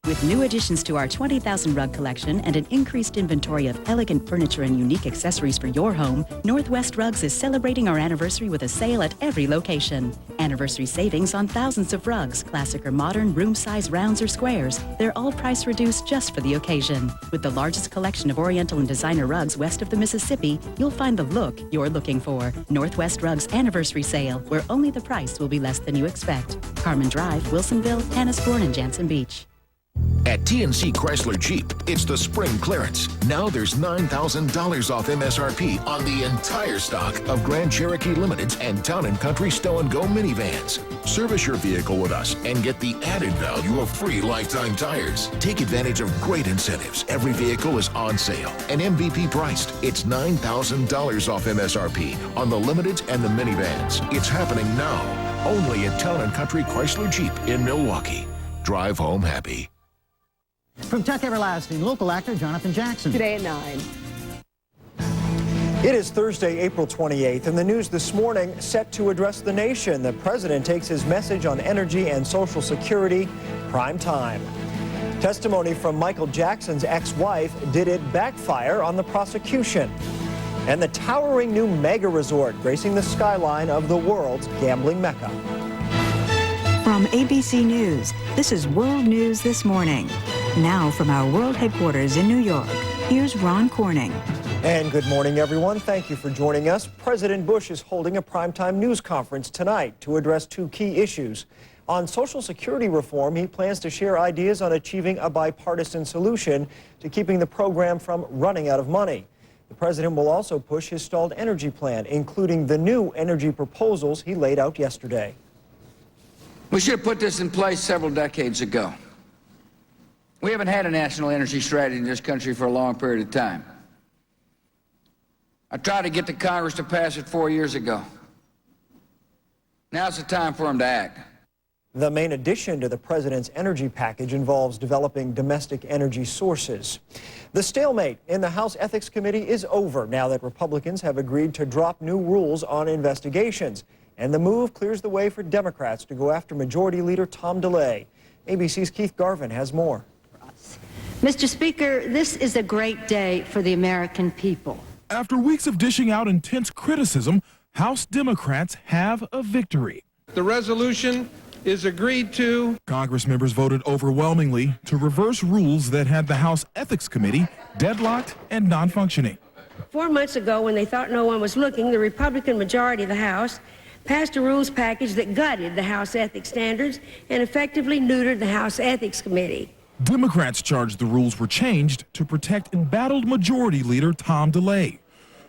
With new additions to our 20,000 rug collection and an increased inventory of elegant furniture and unique accessories for your home, Northwest Rugs is celebrating our anniversary with a sale at every location. Anniversary savings on thousands of rugs, classic or modern, room size, rounds or squares. They're all price reduced just for the occasion. With the largest collection of Oriental and designer rugs west of the Mississippi, you'll find the look you're looking for. Northwest Rugs Anniversary Sale, where only the price will be less than you expect. Carmen Drive, Wilsonville, Tannisbourne, and Jansen Beach. At TNC Chrysler Jeep, it's the spring clearance. Now there's $9,000 off MSRP on the entire stock of Grand Cherokee Limiteds and Town & Country Stow & Go minivans. Service your vehicle with us and get the added value of free lifetime tires. Take advantage of great incentives. Every vehicle is on sale and MVP priced. It's $9,000 off MSRP on the Limiteds and the minivans. It's happening now, only at Town & Country Chrysler Jeep in Milwaukee. Drive home happy. From Tuck Everlasting, local actor Jonathan Jackson. Today at 9. It is Thursday, April 28th, and the news this morning set to address the nation. The president takes his message on energy and Social Security prime time. Testimony from Michael Jackson's ex-wife, did it backfire on the prosecution? And the towering new mega resort gracing the skyline of the world's gambling mecca. From ABC News, this is World News This Morning. Now from our world headquarters in New York, here's Ron Corning. And good morning, everyone. Thank you for joining us. President Bush is holding a primetime news conference tonight to address two key issues. On Social Security reform, he plans to share ideas on achieving a bipartisan solution to keeping the program from running out of money. The president will also push his stalled energy plan, including the new energy proposals he laid out yesterday. We should have put this in place several decades ago. We haven't had a national energy strategy in this country for a long period of time. I tried to get the Congress to pass it 4 years ago. Now's the time for them to act. The main addition to the president's energy package involves developing domestic energy sources. The stalemate in the House Ethics Committee is over now that Republicans have agreed to drop new rules on investigations. And the move clears the way for Democrats to go after Majority Leader Tom DeLay. ABC's Keith Garvin has more. Mr. Speaker, this is a great day for the American people. After weeks of dishing out intense criticism, House Democrats have a victory. The resolution is agreed to. Congress members voted overwhelmingly to reverse rules that had the House Ethics Committee deadlocked and non-functioning. 4 months ago, when they thought no one was looking, the Republican majority of the House passed a rules package that gutted the House ethics standards and effectively neutered the House Ethics Committee. Democrats charged the rules were changed to protect embattled Majority Leader Tom DeLay.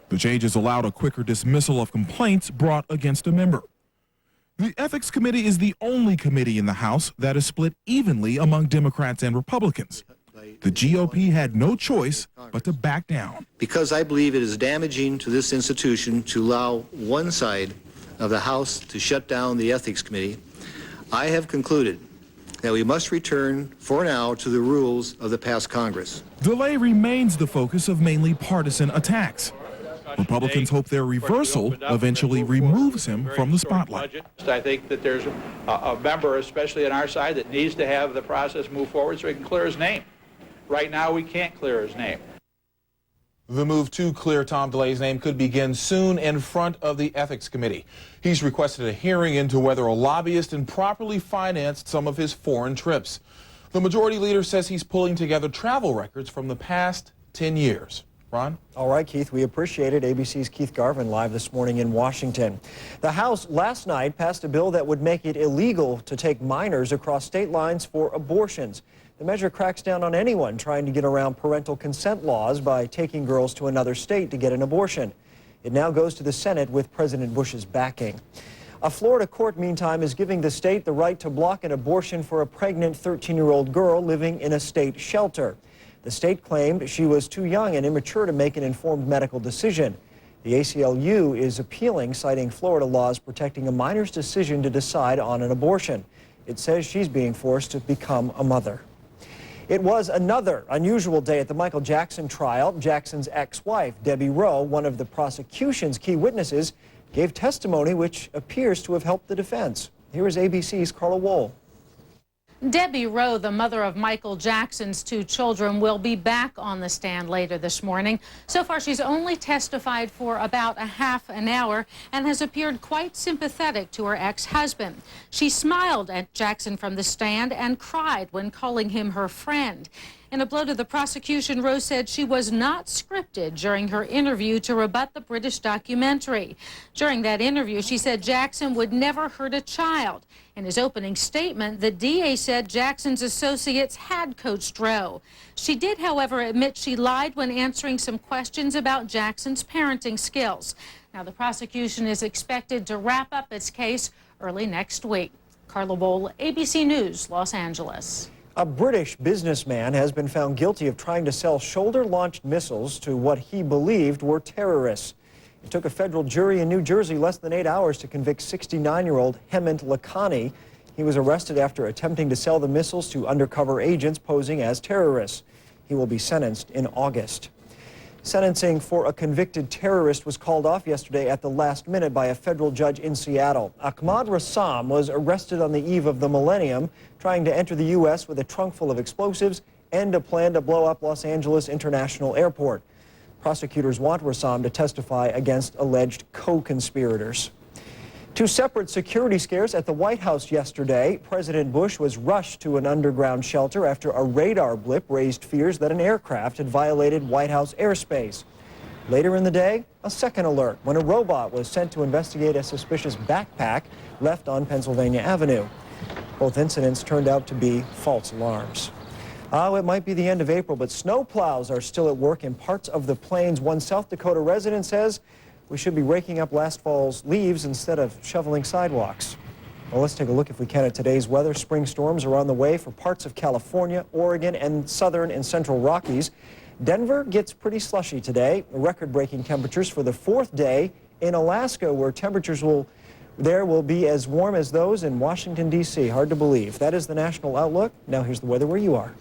The changes allowed a quicker dismissal of complaints brought against a member. The Ethics Committee is the only committee in the House that is split evenly among Democrats and Republicans. The GOP had no choice but to back down. Because I believe it is damaging to this institution to allow one side of the House to shut down the Ethics Committee, I have concluded that we must return for now to the rules of the past Congress. DeLay remains the focus of mainly partisan attacks. Republicans hope their reversal eventually removes him from the spotlight. I think that there's a member, especially on our side, that needs to have the process move forward so he can clear his name. Right now, we can't clear his name. The move to clear Tom DeLay's name could begin soon in front of the Ethics Committee. He's requested a hearing into whether a lobbyist improperly financed some of his foreign trips. The Majority Leader says he's pulling together travel records from the past 10 years. Ron? All right, Keith, we appreciate it. ABC's Keith Garvin live this morning in Washington. The House last night passed a bill that would make it illegal to take minors across state lines for abortions. The measure cracks down on anyone trying to get around parental consent laws by taking girls to another state to get an abortion. It now goes to the Senate with President Bush's backing. A Florida court, meantime, is giving the state the right to block an abortion for a pregnant 13-year-old girl living in a state shelter. The state claimed she was too young and immature to make an informed medical decision. The ACLU is appealing, citing Florida laws protecting a minor's decision to decide on an abortion. It says she's being forced to become a mother. It was another unusual day at the Michael Jackson trial. Jackson's ex-wife, Debbie Rowe, one of the prosecution's key witnesses, gave testimony which appears to have helped the defense. Here is ABC's Carla Wohl. Debbie Rowe, the mother of Michael Jackson's 2 children, will be back on the stand later this morning. So far, she's only testified for about a half an hour and has appeared quite sympathetic to her ex-husband. She smiled at Jackson from the stand and cried when calling him her friend. In a blow to the prosecution, Rowe said she was not scripted during her interview to rebut the British documentary. During that interview, she said Jackson would never hurt a child. In his opening statement, the DA said Jackson's associates had coached Rowe. She did, however, admit she lied when answering some questions about Jackson's parenting skills. Now, the prosecution is expected to wrap up its case early next week. Carla Wohl, ABC News, Los Angeles. A British businessman has been found guilty of trying to sell shoulder-launched missiles to what he believed were terrorists. It took a federal jury in New Jersey less than 8 hours to convict 69-year-old Hemant Lakhani. He was arrested after attempting to sell the missiles to undercover agents posing as terrorists. He will be sentenced in August. Sentencing for a convicted terrorist was called off yesterday at the last minute by a federal judge in Seattle. Ahmad Rassam was arrested on the eve of the millennium, trying to enter the U.S. with a trunk full of explosives and a plan to blow up Los Angeles International Airport. Prosecutors want Rassam to testify against alleged co-conspirators. 2 separate security scares at the White House yesterday. President Bush was rushed to an underground shelter after a radar blip raised fears that an aircraft had violated White House airspace. Later in the day, a second alert when a robot was sent to investigate a suspicious backpack left on Pennsylvania Avenue. Both incidents turned out to be false alarms. Oh, it might be the end of April, but snow plows are still at work in parts of the plains. One South Dakota resident says we should be raking up last fall's leaves instead of shoveling sidewalks. Well, let's take a look, if we can, at today's weather. Spring storms are on the way for parts of California, Oregon, and southern and central Rockies. Denver gets pretty slushy today. Record-breaking temperatures for the 4th day in Alaska, where temperatures will be as warm as those in Washington, D.C. Hard to believe. That is the national outlook. Now here's the weather where you are.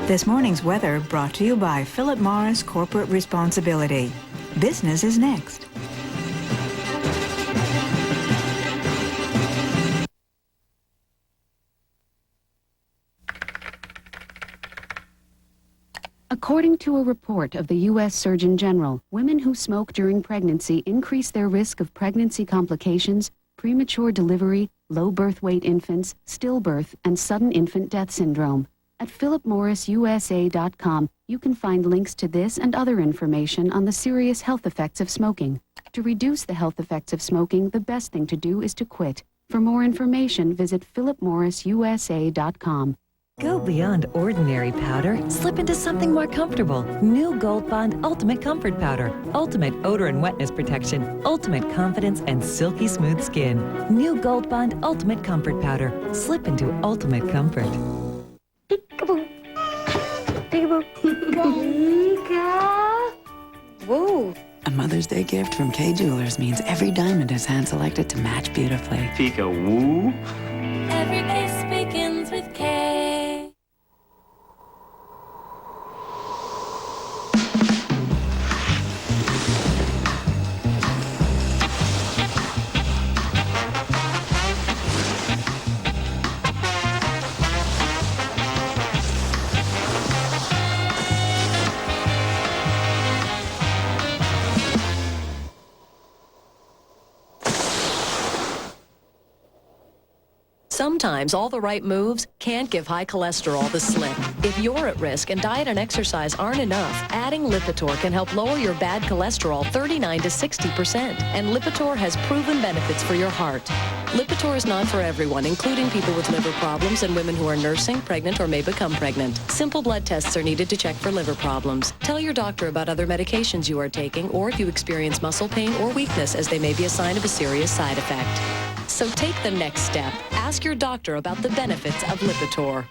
This morning's weather brought to you by Philip Morris Corporate Responsibility. Business is next. According to a report of the U.S. Surgeon General, women who smoke during pregnancy increase their risk of pregnancy complications, premature delivery, low birth weight infants, stillbirth, and sudden infant death syndrome. At philipmorrisusa.com, you can find links to this and other information on the serious health effects of smoking. To reduce the health effects of smoking, the best thing to do is to quit. For more information, visit philipmorrisusa.com. Go beyond ordinary powder. Slip into something more comfortable. New Gold Bond Ultimate Comfort Powder. Ultimate odor and wetness protection. Ultimate confidence and silky smooth skin. New Gold Bond Ultimate Comfort Powder. Slip into ultimate comfort. Peekaboo. Peekaboo. Pika. Woo. A Mother's Day gift from Kay Jewelers means every diamond is hand-selected to match beautifully. Pika-woo. Every kiss begins with K. Sometimes all the right moves can't give high cholesterol the slip. If you're at risk and diet and exercise aren't enough, adding Lipitor can help lower your bad cholesterol 39 to 60%. And Lipitor has proven benefits for your heart. Lipitor is not for everyone, including people with liver problems and women who are nursing, pregnant, or may become pregnant. Simple blood tests are needed to check for liver problems. Tell your doctor about other medications you are taking or if you experience muscle pain or weakness, as they may be a sign of a serious side effect. So take the next step. Ask your doctor about the benefits of Lipitor.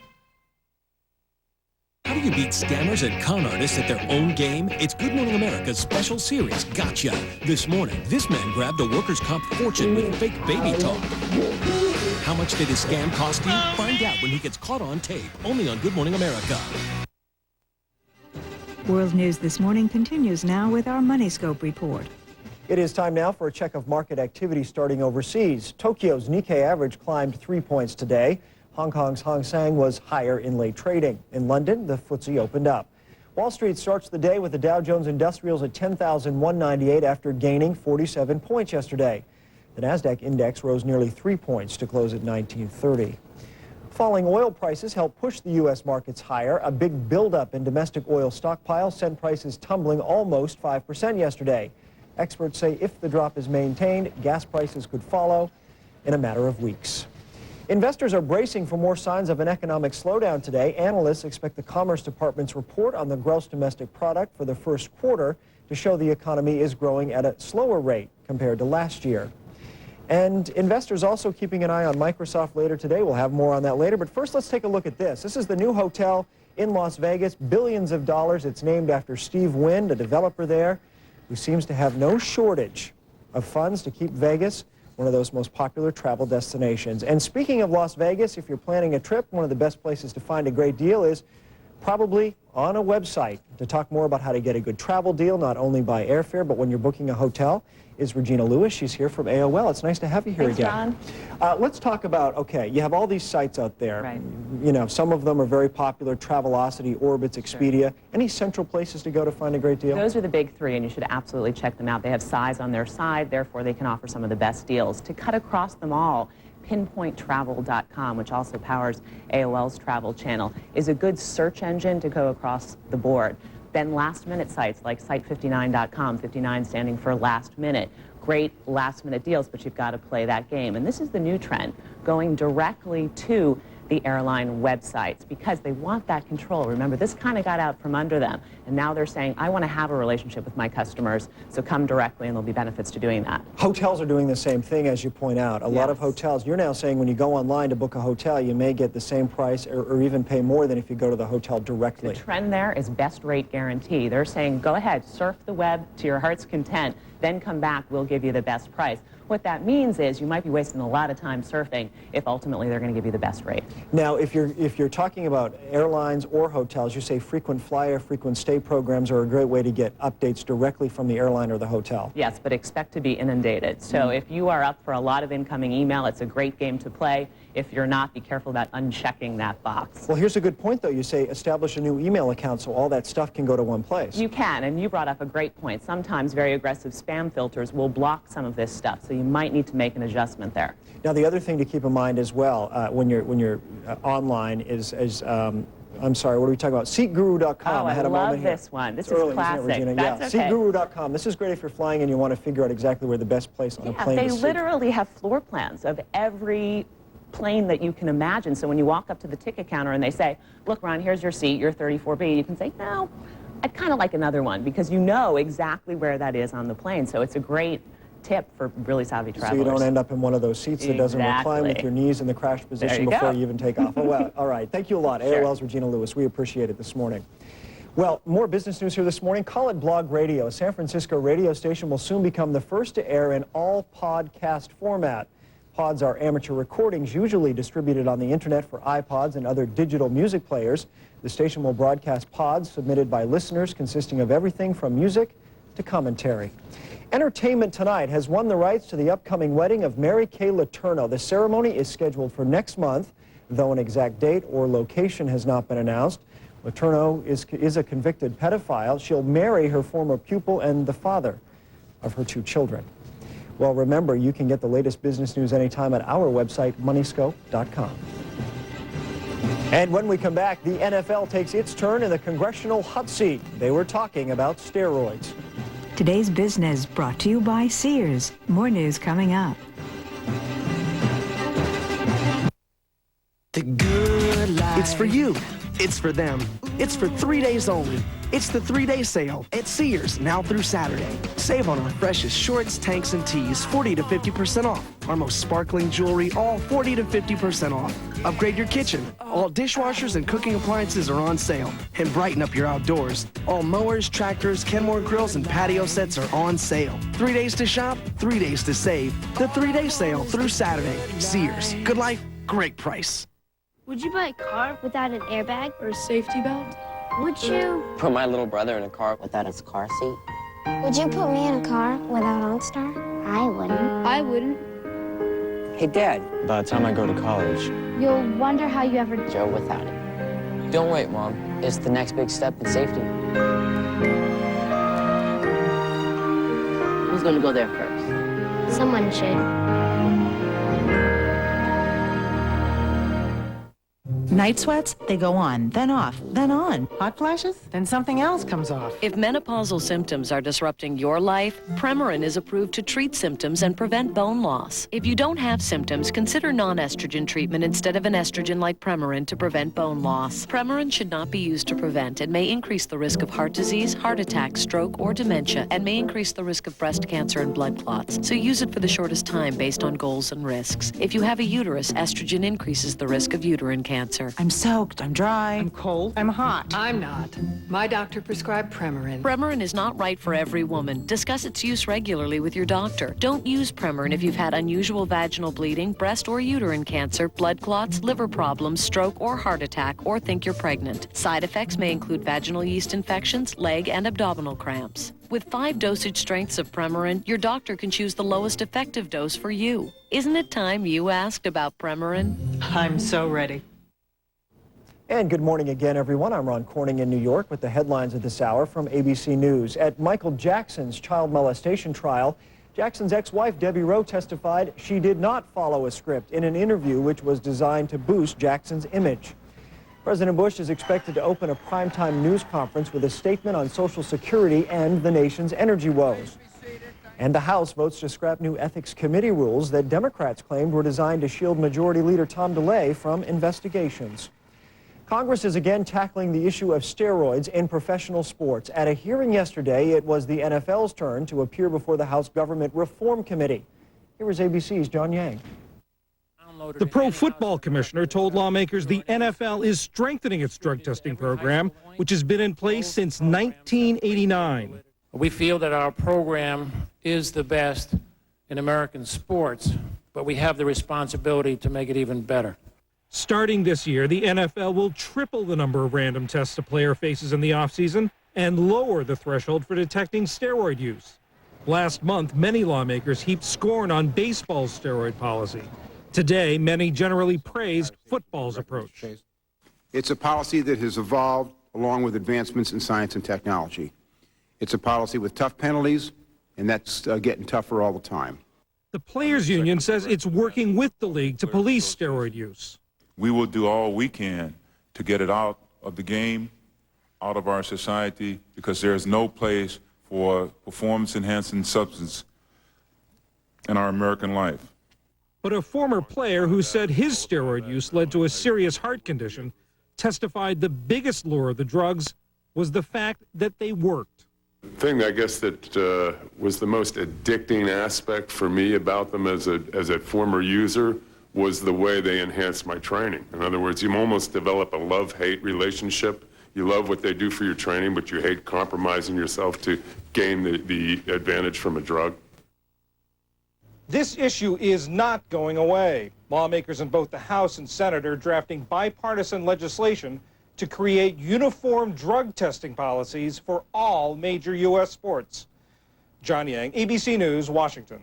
How do you beat scammers and con artists at their own game? It's Good Morning America's special series, Gotcha. This morning, this man grabbed a workers' comp fortune with fake baby talk. How much did his scam cost you? Find out when he gets caught on tape, only on Good Morning America. World News This Morning continues now with our MoneyScope report. It is time now for a check of market activity starting overseas. Tokyo's Nikkei average climbed 3 points today. Hong Kong's Hang Seng was higher in late trading. In London, the FTSE opened up. Wall Street starts the day with the Dow Jones Industrials at 10,198 after gaining 47 points yesterday. The Nasdaq index rose nearly 3 points to close at 1930. Falling oil prices helped push the U.S. markets higher. A big buildup in domestic oil stockpiles sent prices tumbling almost 5% yesterday. Experts say if the drop is maintained, gas prices could follow in a matter of weeks. Investors are bracing for more signs of an economic slowdown today. Analysts expect the Commerce Department's report on the gross domestic product for the first quarter to show the economy is growing at a slower rate compared to last year. And investors also keeping an eye on Microsoft later today. We'll have more on that later. But first, let's take a look at this. This is the new hotel in Las Vegas, billions of dollars. It's named after Steve Wynn, a developer there, who seems to have no shortage of funds to keep Vegas one of those most popular travel destinations. And speaking of Las Vegas, if you're planning a trip, one of the best places to find a great deal is probably on a website. To talk more about how to get a good travel deal, not only by airfare, but when you're booking a hotel, is Regina Lewis. She's here from AOL. It's nice to have you here again. John. Let's talk about, okay, you have all these sites out there. Right. You know, some of them are very popular, Travelocity, Orbitz, Expedia. Sure. Any central places to go to find a great deal? Those are the big three, and you should absolutely check them out. They have size on their side, therefore they can offer some of the best deals. To cut across them all, pinpointtravel.com, which also powers AOL's travel channel, is a good search engine to go across the board. Then last-minute sites like site59.com, 59 standing for last minute. Great last-minute deals, but you've got to play that game. And this is the new trend, going directly to the airline websites because they want that control. Remember, this kind of got out from under them, and now they're saying, I want to have a relationship with my customers, so come directly, and there'll be benefits to doing that. Hotels are doing the same thing, as you point out. A lot of hotels, you're now saying when you go online to book a hotel, you may get the same price or even pay more than if you go to the hotel directly. The trend there is best rate guarantee. They're saying, go ahead, surf the web to your heart's content, then come back, we'll give you the best price. What that means is you might be wasting a lot of time surfing if ultimately they're going to give you the best rate. Now, if you're talking about airlines or hotels, you say frequent flyer, frequent stay programs are a great way to get updates directly from the airline or the hotel. Yes, but expect to be inundated. So if you are up for a lot of incoming email, it's a great game to play. If you're not, be careful about unchecking that box. Well, here's a good point, though. You say establish a new email account so all that stuff can go to one place. You can, and you brought up a great point. Sometimes very aggressive spam filters will block some of this stuff, so you might need to make an adjustment there. Now, the other thing to keep in mind as well when you're online is I'm sorry, what are we talking about? SeatGuru.com. Oh, I had a love moment here. this one. This it's is early, classic. Isn't it, Regina? That's Yeah. okay. SeatGuru.com. This is great if you're flying and you want to figure out exactly where the best place on a plane they to sit. literally have floor plans of every plane that you can imagine. So when you walk up to the ticket counter and they say, look, Ron, here's your seat, you're 34B, you can say, no, I'd kind of like another one, because you know exactly where that is on the plane. So it's a great tip for really savvy travelers. So you don't end up in one of those seats that doesn't recline with your knees in the crash position before you even take off. Oh, well, all right. Thank you a lot. Sure. AOL's Regina Lewis. We appreciate it this morning. Well, more business news here this morning. Call it Blog Radio. A San Francisco radio station will soon become the first to air in all podcast format. Pods are amateur recordings usually distributed on the internet for iPods and other digital music players. The station will broadcast pods submitted by listeners consisting of everything from music to commentary. Entertainment Tonight has won the rights to the upcoming wedding of Mary Kay Letourneau. The ceremony is scheduled for next month, though an exact date or location has not been announced. Letourneau is a convicted pedophile. She'll marry her former pupil and the father of her 2 children. Well, remember, you can get the latest business news anytime at our website, moneyscope.com. And when we come back, the NFL takes its turn in the congressional hot seat. They were talking about steroids. Today's Business brought to you by Sears. More news coming up. The good life. It's for you. It's for them. It's for 3 days only. It's the 3-day sale at Sears, now through Saturday. Save on our freshest shorts, tanks, and tees, 40 to 50% off. Our most sparkling jewelry, all 40 to 50% off. Upgrade your kitchen. All dishwashers and cooking appliances are on sale. And brighten up your outdoors. All mowers, tractors, Kenmore grills, and patio sets are on sale. 3 days to shop, 3 days to save. The 3-day sale through Saturday. Sears. Good life, great price. Would you buy a car without an airbag or a safety belt? Would you? Put my little brother in a car without his car seat. Would you put me in a car without OnStar? I wouldn't. I wouldn't. Hey, Dad. By the time I go to college. You'll wonder how you ever Joe without it. Don't wait, Mom. It's the next big step in safety. Who's gonna go there first? Someone should. Night sweats, they go on, then off, then on. Hot flashes, then something else comes off. If menopausal symptoms are disrupting your life, Premarin is approved to treat symptoms and prevent bone loss. If you don't have symptoms, consider non-estrogen treatment instead of an estrogen like Premarin to prevent bone loss. Premarin should not be used to prevent and may increase the risk of heart disease, heart attack, stroke, or dementia, and may increase the risk of breast cancer and blood clots. So use it for the shortest time based on goals and risks. If you have a uterus, estrogen increases the risk of uterine cancer. I'm soaked, I'm dry, I'm cold, I'm hot. I'm not. My doctor prescribed Premarin. Premarin is not right for every woman. Discuss its use regularly with your doctor. Don't use Premarin if you've had unusual vaginal bleeding, breast or uterine cancer, blood clots, liver problems, stroke or heart attack, or think you're pregnant. Side effects may include vaginal yeast infections, leg and abdominal cramps. With 5 dosage strengths of Premarin, your doctor can choose the lowest effective dose for you. Isn't it time you asked about Premarin? I'm so ready. And good morning again, everyone. I'm Ron Corning in New York with the headlines at this hour from ABC News. At Michael Jackson's child molestation trial, Jackson's ex-wife Debbie Rowe testified she did not follow a script in an interview which was designed to boost Jackson's image. President Bush is expected to open a primetime news conference with a statement on Social Security and the nation's energy woes. And the House votes to scrap new ethics committee rules that Democrats claimed were designed to shield Majority Leader Tom DeLay from investigations. Congress is again tackling the issue of steroids in professional sports. At a hearing yesterday, it was the NFL's turn to appear before the House Government Reform Committee. Here is ABC's John Yang. The Pro Football Commissioner told lawmakers the NFL is strengthening its drug testing program, which has been in place since 1989. We feel that our program is the best in American sports, but we have the responsibility to make it even better. Starting this year, the NFL will triple the number of random tests a player faces in the offseason and lower the threshold for detecting steroid use. Last month, many lawmakers heaped scorn on baseball's steroid policy. Today, many generally praised football's approach. It's a policy that has evolved along with advancements in science and technology. It's a policy with tough penalties, and that's getting tougher all the time. The Players Union says it's working with the league to police steroid use. We will do all we can to get it out of the game, out of our society, because there is no place for performance-enhancing substance in our American life. But a former player who said his steroid use led to a serious heart condition testified the biggest lure of the drugs was the fact that they worked. The thing, I guess, that was the most addicting aspect for me about them as a former user was the way they enhanced my training. In other words, you almost develop a love-hate relationship. You love what they do for your training, but you hate compromising yourself to gain the advantage from a drug. This issue is not going away. Lawmakers in both the House and Senate are drafting bipartisan legislation to create uniform drug testing policies for all major U.S. sports. John Yang, ABC News, Washington.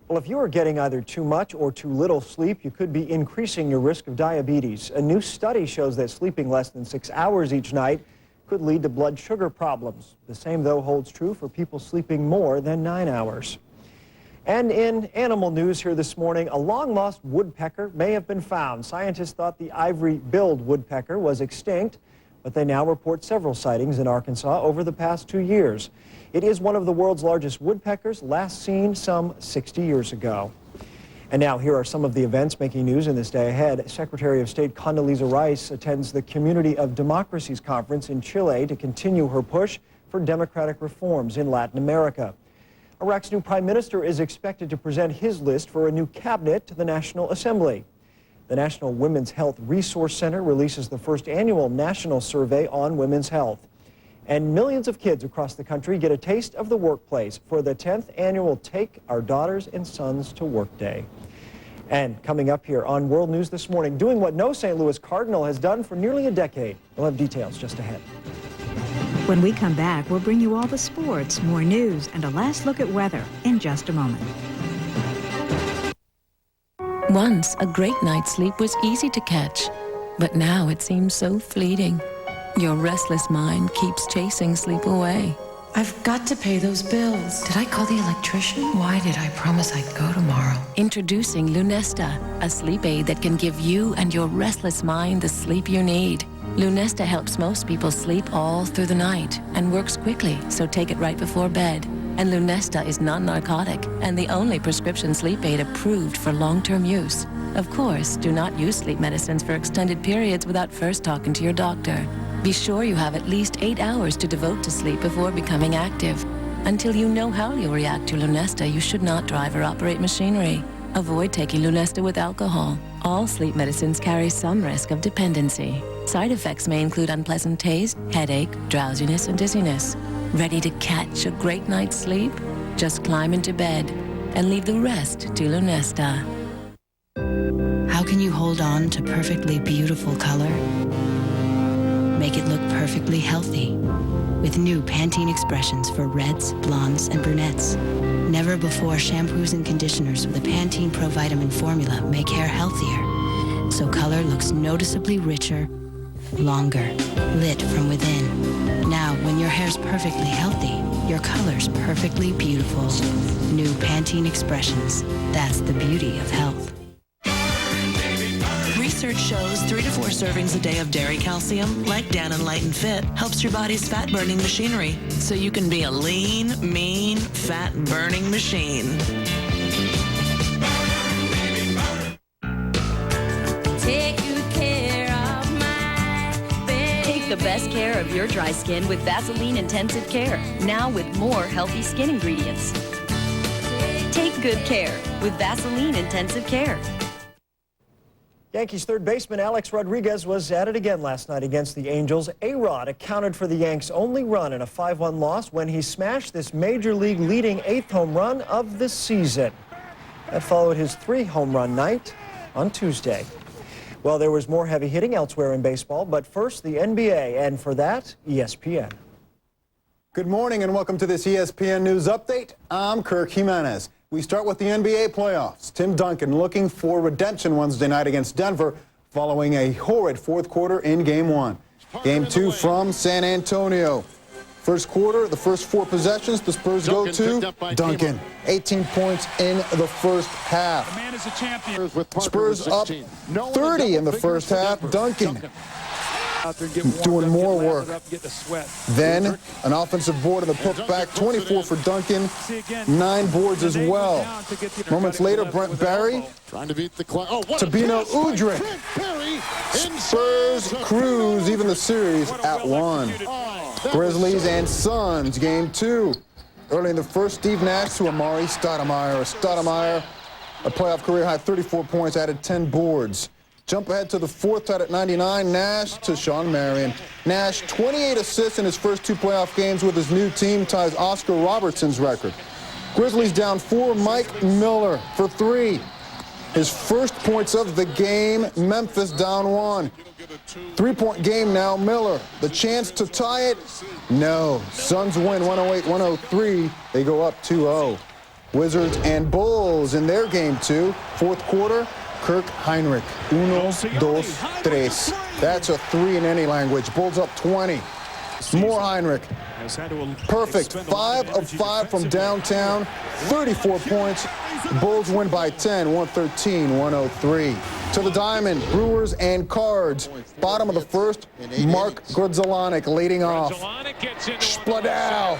Well, if you are getting either too much or too little sleep, you could be increasing your risk of diabetes. A new study shows that sleeping less than 6 hours each night could lead to blood sugar problems. The same, though, holds true for people sleeping more than 9 hours. And in animal news here this morning, a long-lost woodpecker may have been found. Scientists thought the ivory-billed woodpecker was extinct, but they now report several sightings in Arkansas over the past 2 years. It is one of the world's largest woodpeckers, last seen some 60 years ago. And now here are some of the events making news in this day ahead. Secretary of State Condoleezza Rice attends the Community of Democracies Conference in Chile to continue her push for democratic reforms in Latin America. Iraq's new prime minister is expected to present his list for a new cabinet to the National Assembly. The National Women's Health Resource Center releases the first annual national survey on women's health. And millions of kids across the country get a taste of the workplace for the 10th annual Take Our Daughters and Sons to Work Day. And coming up here on World News this morning, doing what no St. Louis Cardinal has done for nearly a decade. We'll have details just ahead. When we come back, we'll bring you all the sports, more news, and a last look at weather in just a moment. Once, a great night's sleep was easy to catch, but now it seems so fleeting. Your restless mind keeps chasing sleep away. I've got to pay those bills. Did I call the electrician? Why did I promise I'd go tomorrow? Introducing Lunesta, a sleep aid that can give you and your restless mind the sleep you need. Lunesta helps most people sleep all through the night and works quickly, so take it right before bed. And Lunesta is non-narcotic and the only prescription sleep aid approved for long-term use. Of course, do not use sleep medicines for extended periods without first talking to your doctor. Be sure you have at least 8 hours to devote to sleep before becoming active. Until you know how you'll react to Lunesta, you should not drive or operate machinery. Avoid taking Lunesta with alcohol. All sleep medicines carry some risk of dependency. Side effects may include unpleasant taste, headache, drowsiness, and dizziness. Ready to catch a great night's sleep? Just climb into bed and leave the rest to Lunesta. How can you hold on to perfectly beautiful color? Make it look perfectly healthy with new Pantene Expressions for reds, blondes, and brunettes. Never before shampoos and conditioners with the Pantene Pro Vitamin formula make hair healthier, so color looks noticeably richer, longer, lit from within. Now, when your hair's perfectly healthy, your color's perfectly beautiful. New Pantene Expressions. That's the beauty of health. Research shows 3 to 4 servings a day of dairy calcium, like Dan and Light and Fit, helps your body's fat-burning machinery, so you can be a lean, mean, fat-burning machine. Take the best care of your dry skin with Vaseline Intensive Care, now with more healthy skin ingredients. Take good care with Vaseline Intensive Care. Yankees third baseman Alex Rodriguez was at it again last night against the Angels. A-Rod accounted for the Yanks' only run in a 5-1 loss when he smashed this major league leading 8th home run of the season. That followed his 3-home run night on Tuesday. Well, there was more heavy hitting elsewhere in baseball, but first the NBA, and for that, ESPN. Good morning and welcome to this ESPN News Update. I'm Kirk Jimenez. We start with the NBA playoffs. Tim Duncan looking for redemption Wednesday night against Denver following a horrid fourth quarter in Game 1. Game 2 from San Antonio. First quarter, the first 4 possessions, the Spurs go to Duncan. 18 points in the first half. The man is a champion. Spurs up 30 in the first half. Duncan doing more work. Then an offensive board in the putback, 24 for Duncan, 9 boards as well. Moments later, Brent Barry, Tabino Udrih. Spurs cruise even the series at 1. Grizzlies and Suns, Game 2. Early in the first, Steve Nash to Amari Stoudemire. Stoudemire, a playoff career high 34 points, added 10 boards. Jump ahead to the fourth, tied at 99, Nash to Shawn Marion. Nash, 28 assists in his first 2 playoff games with his new team, ties Oscar Robertson's record. Grizzlies down 4, Mike Miller for 3. His first points of the game, Memphis down 1. 3-point game now, Miller. The chance to tie it? No. Suns win 108-103. They go up 2-0. Wizards and Bulls in their game 2. Fourth quarter, Kirk Hinrich. 1, 2, 3. That's a 3 in any language. Bulls up 20. More Hinrich. Perfect. 5 of 5 from downtown, 34 points. Bulls win by 10, 113-103. To the diamond, Brewers and Cards. Bottom of the first, Mark Grudzielanek leading off. Spladow.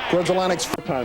Grudzielanek